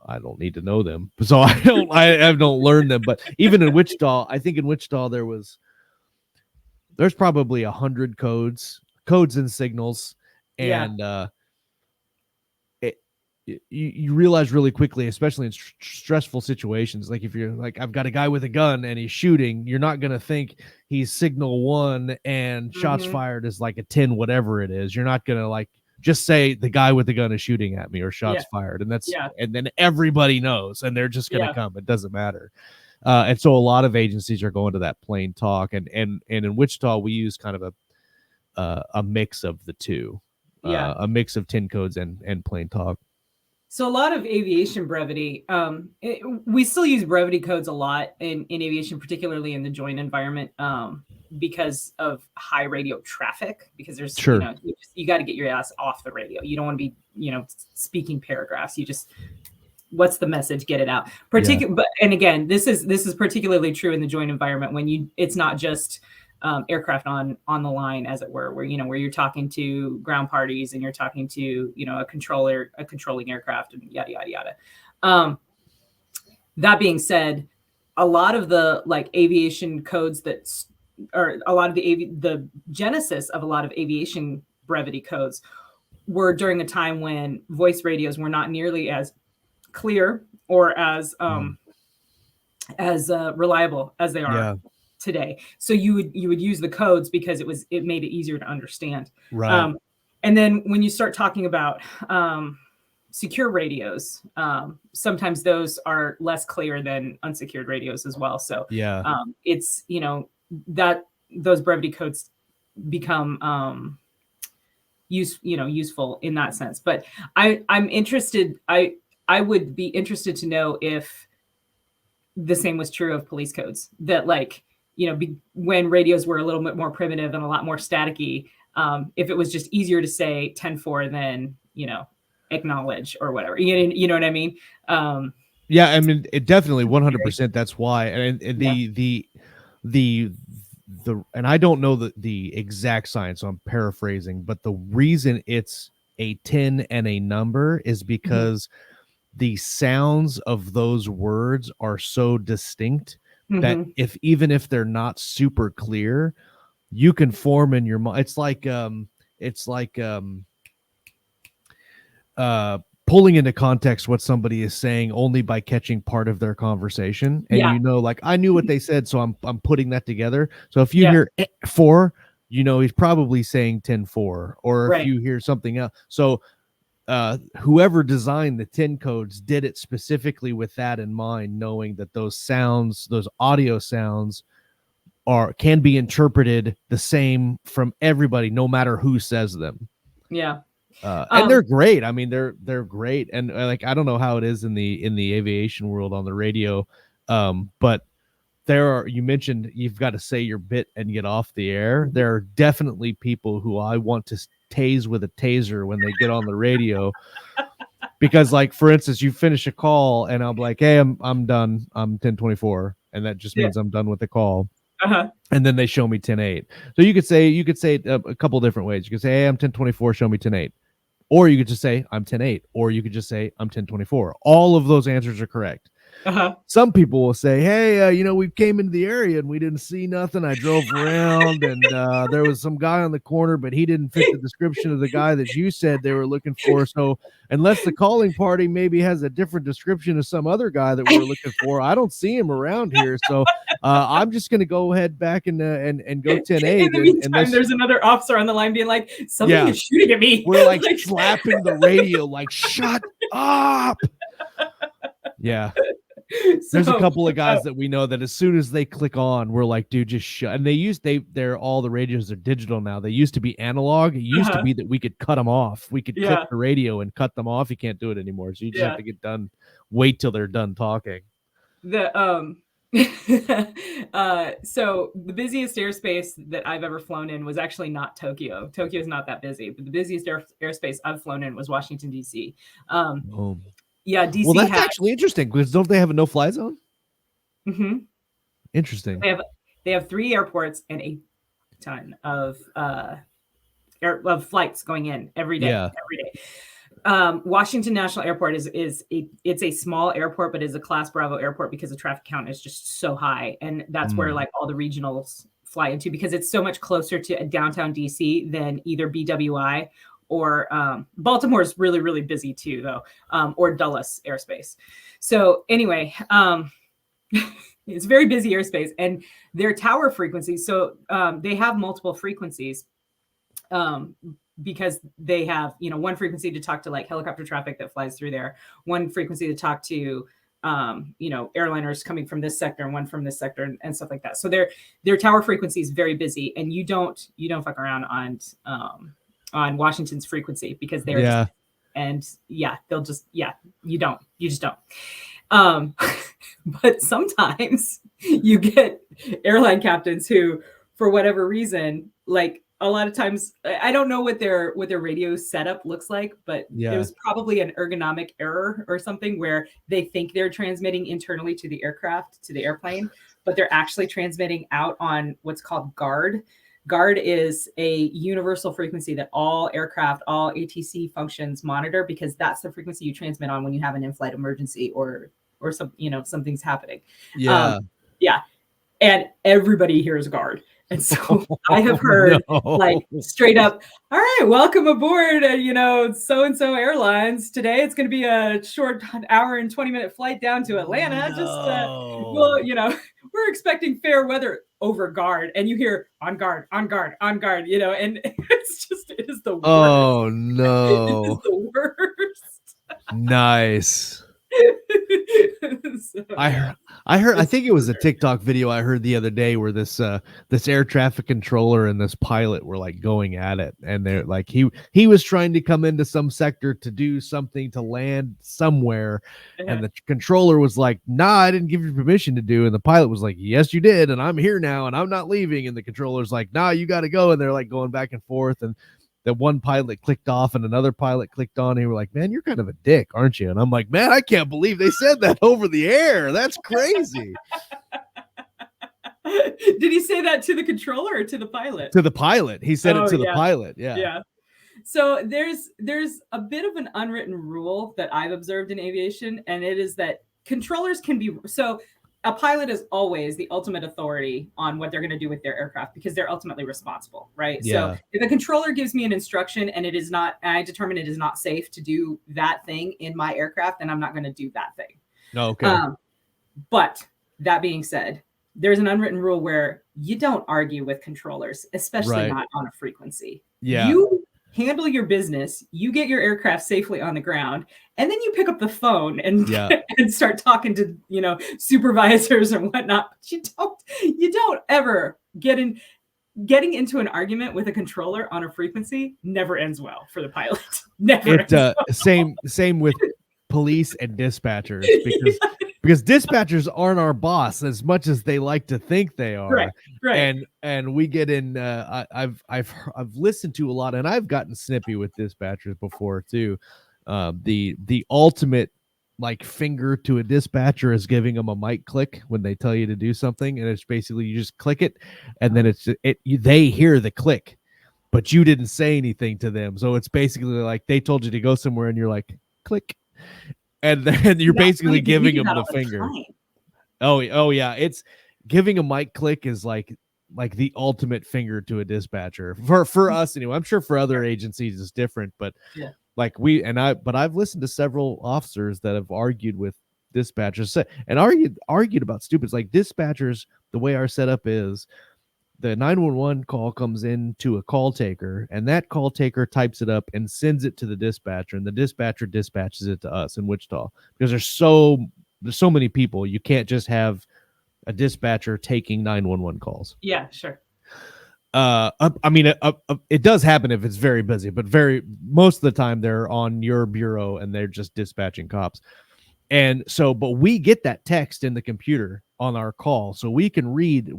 I don't need to know them. So I don't learn them. But even in Wichita, I think in Wichita there's probably 100 codes and signals. Yeah. And you realize really quickly, especially in stressful situations, like if you're like, I've got a guy with a gun and he's shooting, you're not going to think he's signal 1 and shots fired is like a 10 whatever it is. You're not going to like just say the guy with the gun is shooting at me or shots fired, and that's and then everybody knows and they're just going to come. It doesn't matter. And so a lot of agencies are going to that plain talk, and in Wichita we use kind of a mix of the two, a mix of 10 codes and plain talk. So a lot of aviation brevity, we still use brevity codes a lot in aviation, particularly in the joint environment, because of high radio traffic, because there's, you got to get your ass off the radio. You don't want to be, speaking paragraphs. You just, what's the message? Get it out. But, and again, this is particularly true in the joint environment when it's not just aircraft on the line, as it were, where you're talking to ground parties and you're talking to a controlling aircraft and yada yada yada. That being said, a lot of the like aviation codes or a lot of the genesis of a lot of aviation brevity codes were during a time when voice radios were not nearly as clear or as reliable as they are today. So you would use the codes because it made it easier to understand. Right. And then when you start talking about secure radios, sometimes those are less clear than unsecured radios as well. So it's that those brevity codes become useful in that sense. But I'm interested. I would be interested to know if the same was true of police codes, that like, when radios were a little bit more primitive and a lot more staticky, if it was just easier to say 10-4 than, acknowledge or whatever, you know what I mean? Yeah, I mean, it definitely 100%. That's why. And the and I don't know the exact science, so I'm paraphrasing, but the reason it's a 10 and a number is because the sounds of those words are so distinct that even if they're not super clear, you can form in your mind. It's like pulling into context what somebody is saying only by catching part of their conversation. And like, I knew what they said, so I'm putting that together. So if you hear 4, he's probably saying 10-4, or if you hear something else. So whoever designed the 10 codes did it specifically with that in mind, knowing that those sounds, those audio sounds, can be interpreted the same from everybody, no matter who says them. And they're great. I mean, they're great. And like, I don't know how it is in the aviation world on the radio, but you mentioned you've got to say your bit and get off the air. There are definitely people who I want to tase with a taser when they get on the radio, because like, for instance, you finish a call and I'm like, hey, I'm done. I'm 1024. And that just means I'm done with the call. And then they show me 10-8. So you could say it a couple different ways. You could say, hey, I'm 1024, show me 10-8. Or you could just say, I'm 10-8. Or you could just say, I'm 1024. All of those answers are correct. Some people will say, hey, we came into the area and we didn't see nothing. I drove around and there was some guy on the corner, but he didn't fit the description of the guy that you said they were looking for. So unless the calling party maybe has a different description of some other guy that we're looking for, I don't see him around here. So I'm just going to go head back and go 10-8. In the meantime, there's another officer on the line being like, somebody is shooting at me. We're like slapping the radio, like, shut up. Yeah. There's a couple of guys that we know that as soon as they click on, we're like, dude, just shut. And they're all the radios are digital now. They used to be analog. It used to be that we could cut them off. We could click the radio and cut them off. You can't do it anymore. So you just have to get done. Wait till they're done talking. So the busiest airspace that I've ever flown in was actually not Tokyo. Tokyo is not that busy, but the busiest airspace I've flown in was Washington, D.C. Oh, Yeah, well, DC that's has. actually interesting because don't they have a no-fly zone? Mhm. Interesting. They have 3 airports and a ton of flights going in every day. Yeah. Every day. Washington National Airport it's a small airport, but is a Class Bravo airport because the traffic count is just so high, and that's where like all the regionals fly into because it's so much closer to downtown DC than either BWI or Baltimore is really really busy too though, or Dulles airspace. So anyway, it's very busy airspace, and their tower frequencies. So they have multiple frequencies. Because they have, one frequency to talk to like helicopter traffic that flies through there, one frequency to talk to, airliners coming from this sector and one from this sector and stuff like that. So their tower frequency is very busy, and you don't fuck around on Washington's frequency because they're just, and they'll just, you just don't. But sometimes you get airline captains who, for whatever reason, like, a lot of times, I don't know what their radio setup looks like, but there's probably an ergonomic error or something where they think they're transmitting internally to the aircraft, to the airplane, but they're actually transmitting out on what's called GARD. GARD is a universal frequency that all aircraft, all ATC functions monitor because that's the frequency you transmit on when you have an in-flight emergency or some, something's happening. And everybody hears GARD. And so I have heard like straight up, all right, welcome aboard, so-and-so airlines. Today it's going to be a short hour and 20-minute flight down to Atlanta. We're expecting fair weather over GARD. And you hear on guard, and it is the worst. Oh, no. It is the worst. Nice. I think it was a TikTok video I heard the other day where this air traffic controller and this pilot were like going at it, and they're like he was trying to come into some sector to do something to land somewhere, and the controller was like, nah, I didn't give you permission to do, and the pilot was like, yes you did, and I'm here now and I'm not leaving, and the controller's like, nah, you got to go, and they're like going back and forth, and that one pilot clicked off and another pilot clicked on, and they were like, man, you're kind of a dick, aren't you? And I'm like, man, I can't believe they said that over the air. That's crazy. Did he say that to the controller or to the pilot? To the pilot. He said it to the pilot. Yeah. So there's a bit of an unwritten rule that I've observed in aviation, and it is that controllers can be, so a pilot is always the ultimate authority on what they're going to do with their aircraft because they're ultimately responsible, right? Yeah. So if a controller gives me an instruction and I determine it is not safe to do that thing in my aircraft, then I'm not going to do that thing. Okay. But that being said, there's an unwritten rule where you don't argue with controllers, especially not on a frequency. Yeah. You handle your business, you get your aircraft safely on the ground, and then you pick up the phone and and start talking to supervisors and whatnot. But you don't ever getting into an argument with a controller on a frequency never ends well for the pilot. Never. Same with police and dispatchers because dispatchers aren't our boss as much as they like to think they are. Right. And we get in. I've listened to a lot, and I've gotten snippy with dispatchers before too. The ultimate like finger to a dispatcher is giving them a mic click when they tell you to do something, and it's basically you just click it, and then they hear the click, but you didn't say anything to them, so it's basically like they told you to go somewhere, and you're like click. And then you're basically giving them the finger. Oh yeah. It's giving a mic click is like the ultimate finger to a dispatcher for us anyway. I'm sure for other agencies it's different, but but I've listened to several officers that have argued with dispatchers and argued about stupid. It's like dispatchers, the way our setup is, the 911 call comes in to a call taker, and that call taker types it up and sends it to the dispatcher, and the dispatcher dispatches it to us in Wichita because there's so many people. You can't just have a dispatcher taking 911 calls. Yeah, sure. It does happen if it's very busy, but most of the time they're on your bureau and they're just dispatching cops. And so, but we get that text in the computer on our call, so we can read.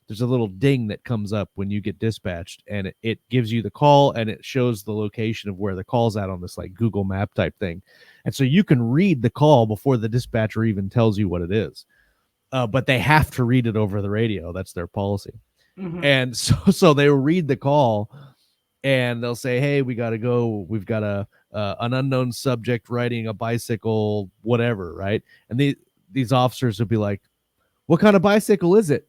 There's a little ding that comes up when you get dispatched, and it gives you the call, and it shows the location of where the call's at on this like Google Map type thing. And so you can read the call before the dispatcher even tells you what it is. But they have to read it over the radio. That's their policy. Mhm. And so they will read the call, and they'll say, hey, we got to go. We've got an unknown subject riding a bicycle, whatever, right? And these officers will be like, what kind of bicycle is it?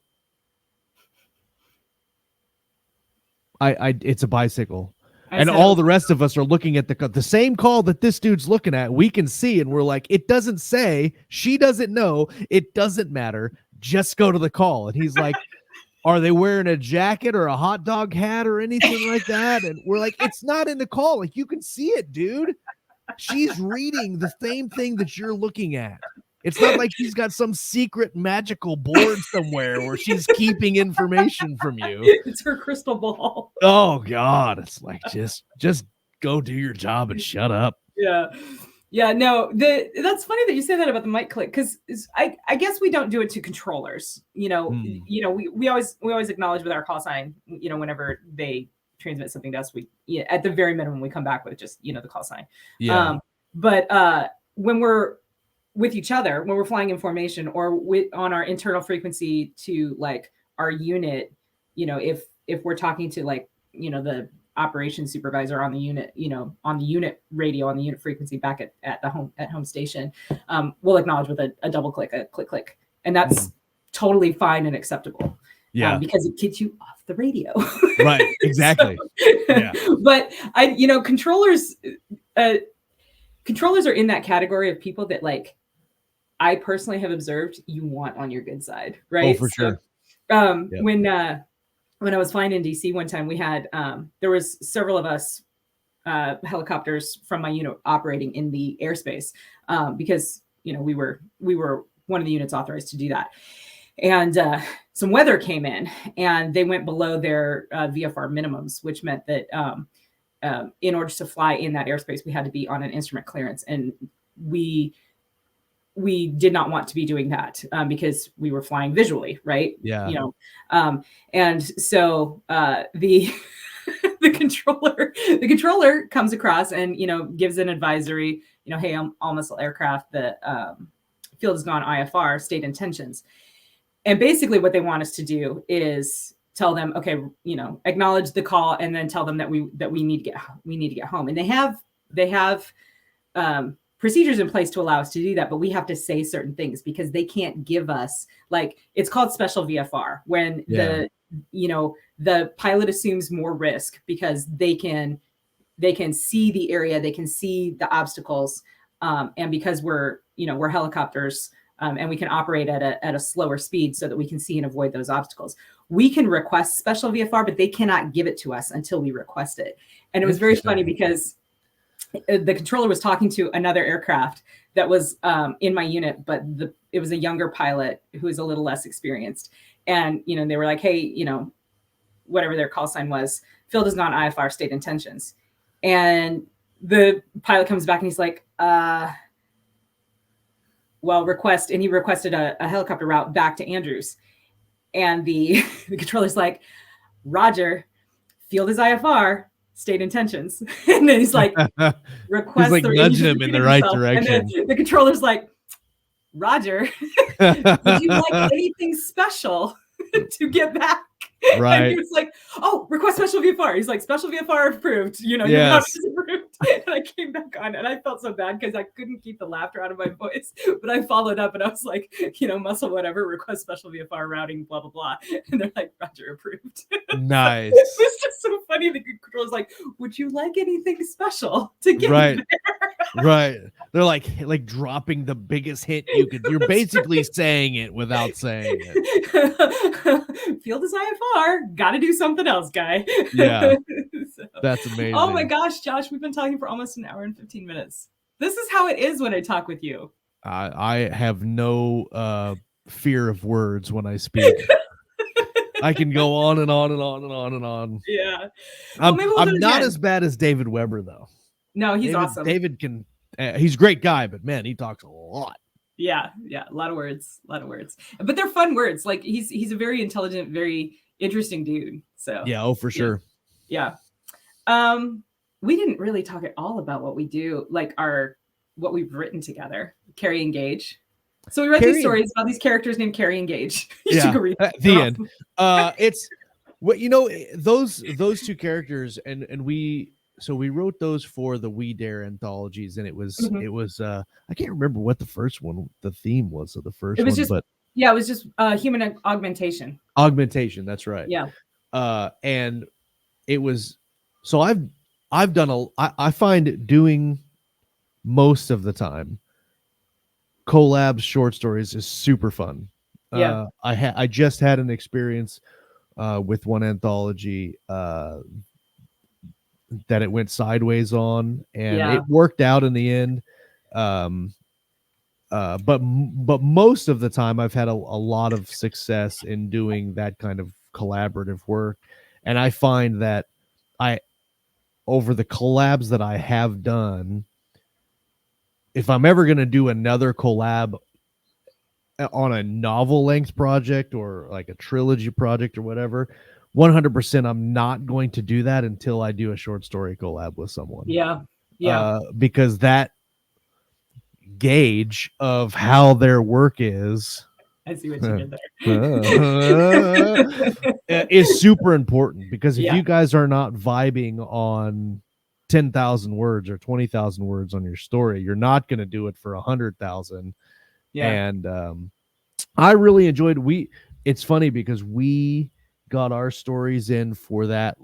It's a bicycle. And all the rest of us are looking at the same call that this dude's looking at. We can see, and we're like, it doesn't say. She doesn't know. It doesn't matter. Just go to the call. And he's like, are they wearing a jacket or a hot dog hat or anything like that? And we're like, it's not in the call. Like, you can see it, dude. She's reading the same thing that you're looking at. It's not like she's got some secret magical board somewhere where she's keeping information from you. It's her crystal ball. Oh God. It's like, just go do your job and shut up. Yeah. Yeah, no, that's funny that you say that about the mic click, because I guess we don't do it to controllers. We always acknowledge with our call sign, whenever they transmit something to us, at the very minimum we come back with just the call sign. Yeah. But when we're with each other, when we're flying in formation or on our internal frequency to like our unit, if we're talking to like the operations supervisor on the unit, on the unit radio, on the unit frequency back at home station, we'll acknowledge with a double click, a click, and that's totally fine and acceptable. Yeah, because it gets you off the radio. Right, exactly. Yeah. But controllers are in that category of people that, like, I personally have observed you want on your good side, right? Oh, for sure. When I was flying in DC one time, we had there was several of us helicopters from my unit operating in the airspace because we were one of the units authorized to do that. And some weather came in, and they went below their VFR minimums, which meant that in order to fly in that airspace, we had to be on an instrument clearance, and we did not want to be doing that because we were flying visually, right? Yeah. And so the controller comes across and gives an advisory, hey, all missile aircraft, the field has gone IFR, state intentions. And basically what they want us to do is tell them, okay, acknowledge the call, and then tell them that we need to get home. And they have procedures in place to allow us to do that, but we have to say certain things because they can't give us, like, it's called special VFR when the pilot assumes more risk because they can see the area, they can see the obstacles, and because we're helicopters, and we can operate at a slower speed so that we can see and avoid those obstacles. We can request special VFR, but they cannot give it to us until we request it. And it was very funny because the controller was talking to another aircraft that was in my unit, but it was a younger pilot who was a little less experienced. And, they were like, hey, whatever their call sign was, field has gone IFR, state intentions. And the pilot comes back and he's like, request. And he requested a helicopter route back to Andrews. And the controller's like, Roger, field is IFR, state intentions. And then he's like, request. He's like nudging him in the right direction. And then the controller's like, Roger, would you like anything special to get back? Right. And he was like, oh, request special VFR. He's like, special VFR approved. Yes. Approved. And I came back on, and I felt so bad because I couldn't keep the laughter out of my voice. But I followed up, and I was like, muscle whatever, request special VFR routing, blah, blah, blah. And they're like, Roger, approved. Nice. It was just so funny. The controller's like, would you like anything special to get there? Right. They're like dropping the biggest hint you could. You're basically saying it without saying it. Field is IFR. Got to do something else, guy. Yeah. That's amazing. Oh my gosh, Josh, we've been talking for almost an hour and 15 minutes. This is how it is when I talk with you. I have no fear of words when I speak. I can go on and on and on and on and on. Yeah. I'm not as bad as David Weber, though. No, he's awesome. David can, he's a great guy, but man, he talks a lot. Yeah, a lot of words, but they're fun words. Like he's a very intelligent, very interesting dude. So Yeah, oh for sure. Yeah. We didn't really talk at all about what we do, like what we've written together, Cary and Gage. So we write these stories about these characters named Cary and Gage. You should go read the end. It's what those two characters, and we wrote those for the We Dare anthologies, and it was I can't remember what the first one, the theme was of the first one, but it was just human augmentation. That's right. Yeah. And it was, so I've done I find doing most of the time collabs short stories is super fun. Yeah. I just had an experience with one anthology that it went sideways on, and it worked out in the end. But most of the time I've had a lot of success in doing that kind of collaborative work. And I find that over the collabs that I have done, if I'm ever going to do another collab on a novel length project or like a trilogy project or whatever, 100% I'm not going to do that until I do a short story collab with someone. Yeah. Because that gauge of how their work is, I see what you did there. Is super important, because if you guys are not vibing on 10,000 words or 20,000 words on your story, you're not going to do it for 100,000. And I really enjoyed. It's funny because we got our stories in for that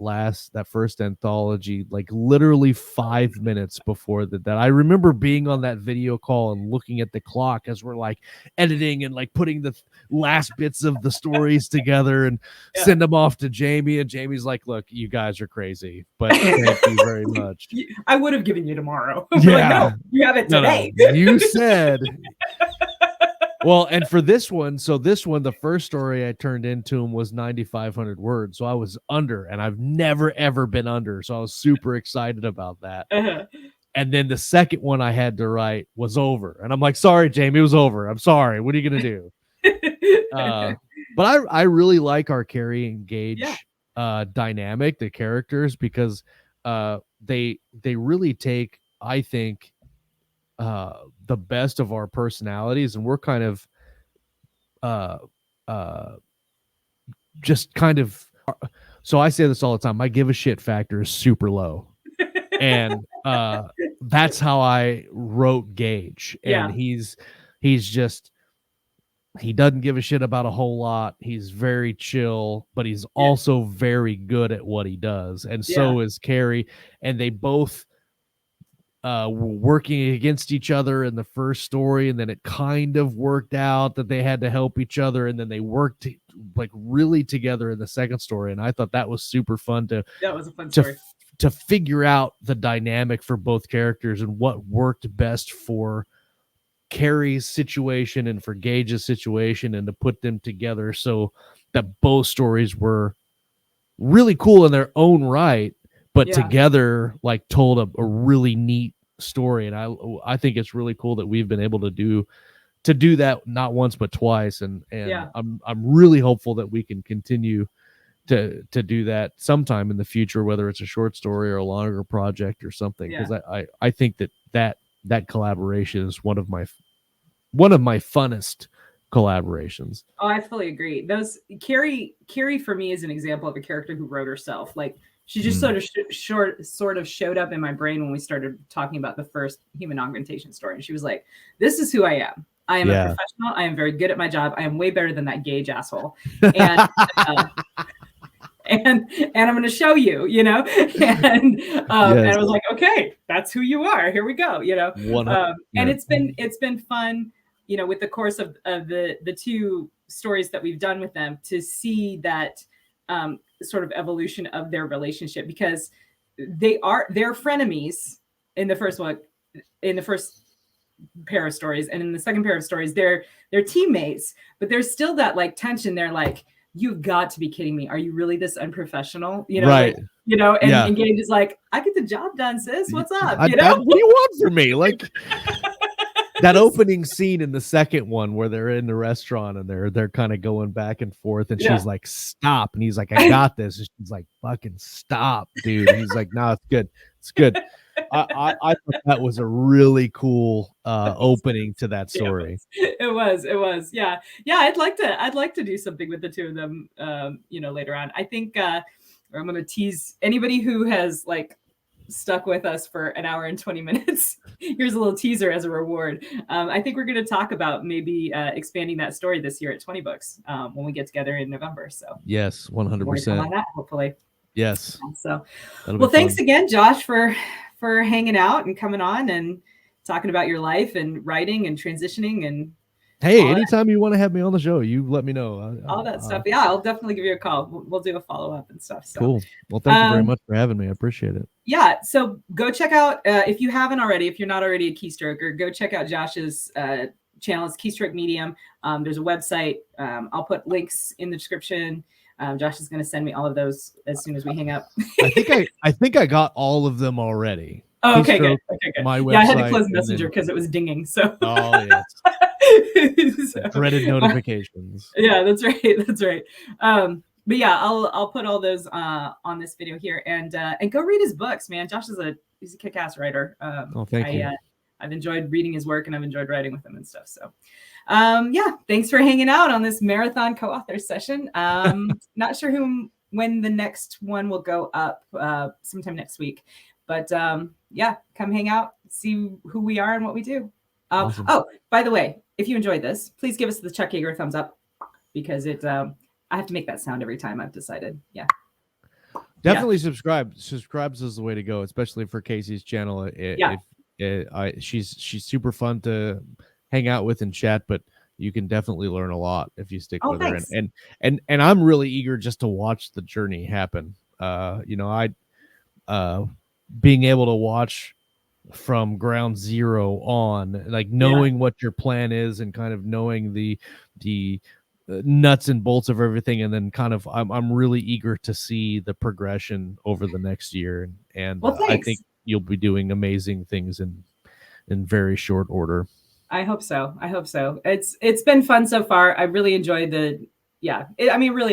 first anthology like literally 5 minutes before that. I remember being on that video call and looking at the clock as we're like editing and like putting the last bits of the stories together and send them off to Jamie, and Jamie's like, look, you guys are crazy, but thank you very much. I would have given you tomorrow. Yeah. Like, no, you have it today. No. You said. Well, and for this one, the first story I turned into him was 9,500 words. So I was under, and I've never, ever been under. So I was super excited about that. And then the second one I had to write was over. And I'm like, sorry, Jamie, it was over. I'm sorry. What are you going to do? But I really like our Cary and Gage dynamic, the characters, because they really take, I think, the best of our personalities, and we're kind of just kind of, so I say this all the time, my give a shit factor is super low. And that's how I wrote Gage. And he's just, he doesn't give a shit about a whole lot. He's very chill, but he's also very good at what he does. And so is Cary. And they both were working against each other in the first story, and then it kind of worked out that they had to help each other, and then they worked like really together in the second story. And I thought that was super fun that was a fun story to figure out the dynamic for both characters and what worked best for Cary's situation and for Gage's situation, and to put them together so that both stories were really cool in their own right, but together like told a really neat story. And I think it's really cool that we've been able to do that not once but twice, and I'm really hopeful that we can continue to do that sometime in the future, whether it's a short story or a longer project or something, because I think that collaboration is one of my funnest collaborations. Oh, I fully agree. Those Cary for me is an example of a character who wrote herself. Like, she just sort of showed up in my brain when we started talking about the first human augmentation story. And she was like, this is who I am. I am a professional. I am very good at my job. I am way better than that Gage asshole. And and I'm going to show you, and I was like, okay, that's who you are. Here we go, and it's been fun, with the course of the two stories that we've done with them, to see that sort of evolution of their relationship, because they're frenemies in the first pair of stories, and in the second pair of stories they're teammates, but there's still that like tension. They're like, you've got to be kidding me, are you really this unprofessional, right? Like, and Gage is like, I get the job done, sis, what's up? What do you want from me? Like, that opening scene in the second one where they're in the restaurant and they're kind of going back and forth, and she's like, "Stop," and he's like, "I got this," and she's like, "Fucking stop, dude." And he's like, "No, it's good, it's good." I thought that was a really cool opening to that story. It was. Yeah. I'd like to do something with the two of them, later on. I think I'm going to tease anybody who has like stuck with us for an hour and 20 minutes. Here's a little teaser as a reward. I think we're going to talk about maybe expanding that story this year at 20 books when we get together in November. So yes, 100% on that, hopefully. Yes. So, well, thanks again, Josh, for hanging out and coming on and talking about your life and writing and transitioning. And hey, anytime you want to have me on the show, you let me know. All that stuff. Yeah, I'll definitely give you a call. We'll do a follow-up and stuff. So. Cool. Well, thank you very much for having me. I appreciate it. Yeah. So go check out, if you haven't already, if you're not already a keystroker, go check out Josh's channel. It's Keystroke Medium. There's a website. I'll put links in the description. Josh is going to send me all of those as soon as we hang up. I think I got all of them already. Oh, okay, good. My website. Yeah, I had to close Messenger because it was dinging. So. Oh yes. Dreaded notifications. Yeah, that's right. But yeah, I'll put all those on this video here, and go read his books, man. Josh he's a kick-ass writer. Thank you. I've enjoyed reading his work, and I've enjoyed writing with him and stuff. So, yeah, thanks for hanging out on this marathon co-author session. Not sure when the next one will go up, sometime next week. But yeah, come hang out, see who we are and what we do. Awesome. Oh, by the way, if you enjoyed this, please give us the Chuck Yeager thumbs up, because I have to make that sound every time, I've decided. Yeah. Definitely subscribe. Subscribes is the way to go, especially for Casey's channel. She's super fun to hang out with and chat, but you can definitely learn a lot if you stick with her. And I'm really eager just to watch the journey happen. Being able to watch from ground zero on, like knowing what your plan is and kind of knowing the nuts and bolts of everything, and then kind of I'm really eager to see the progression over the next year, and I think you'll be doing amazing things in very short order. I hope so. It's been fun so far. I really enjoyed really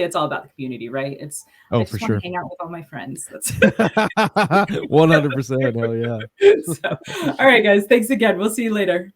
it's all about the community, right? I just want to hang out with all my friends. That's 100%. Hell yeah. So, all right, guys. Thanks again. We'll see you later.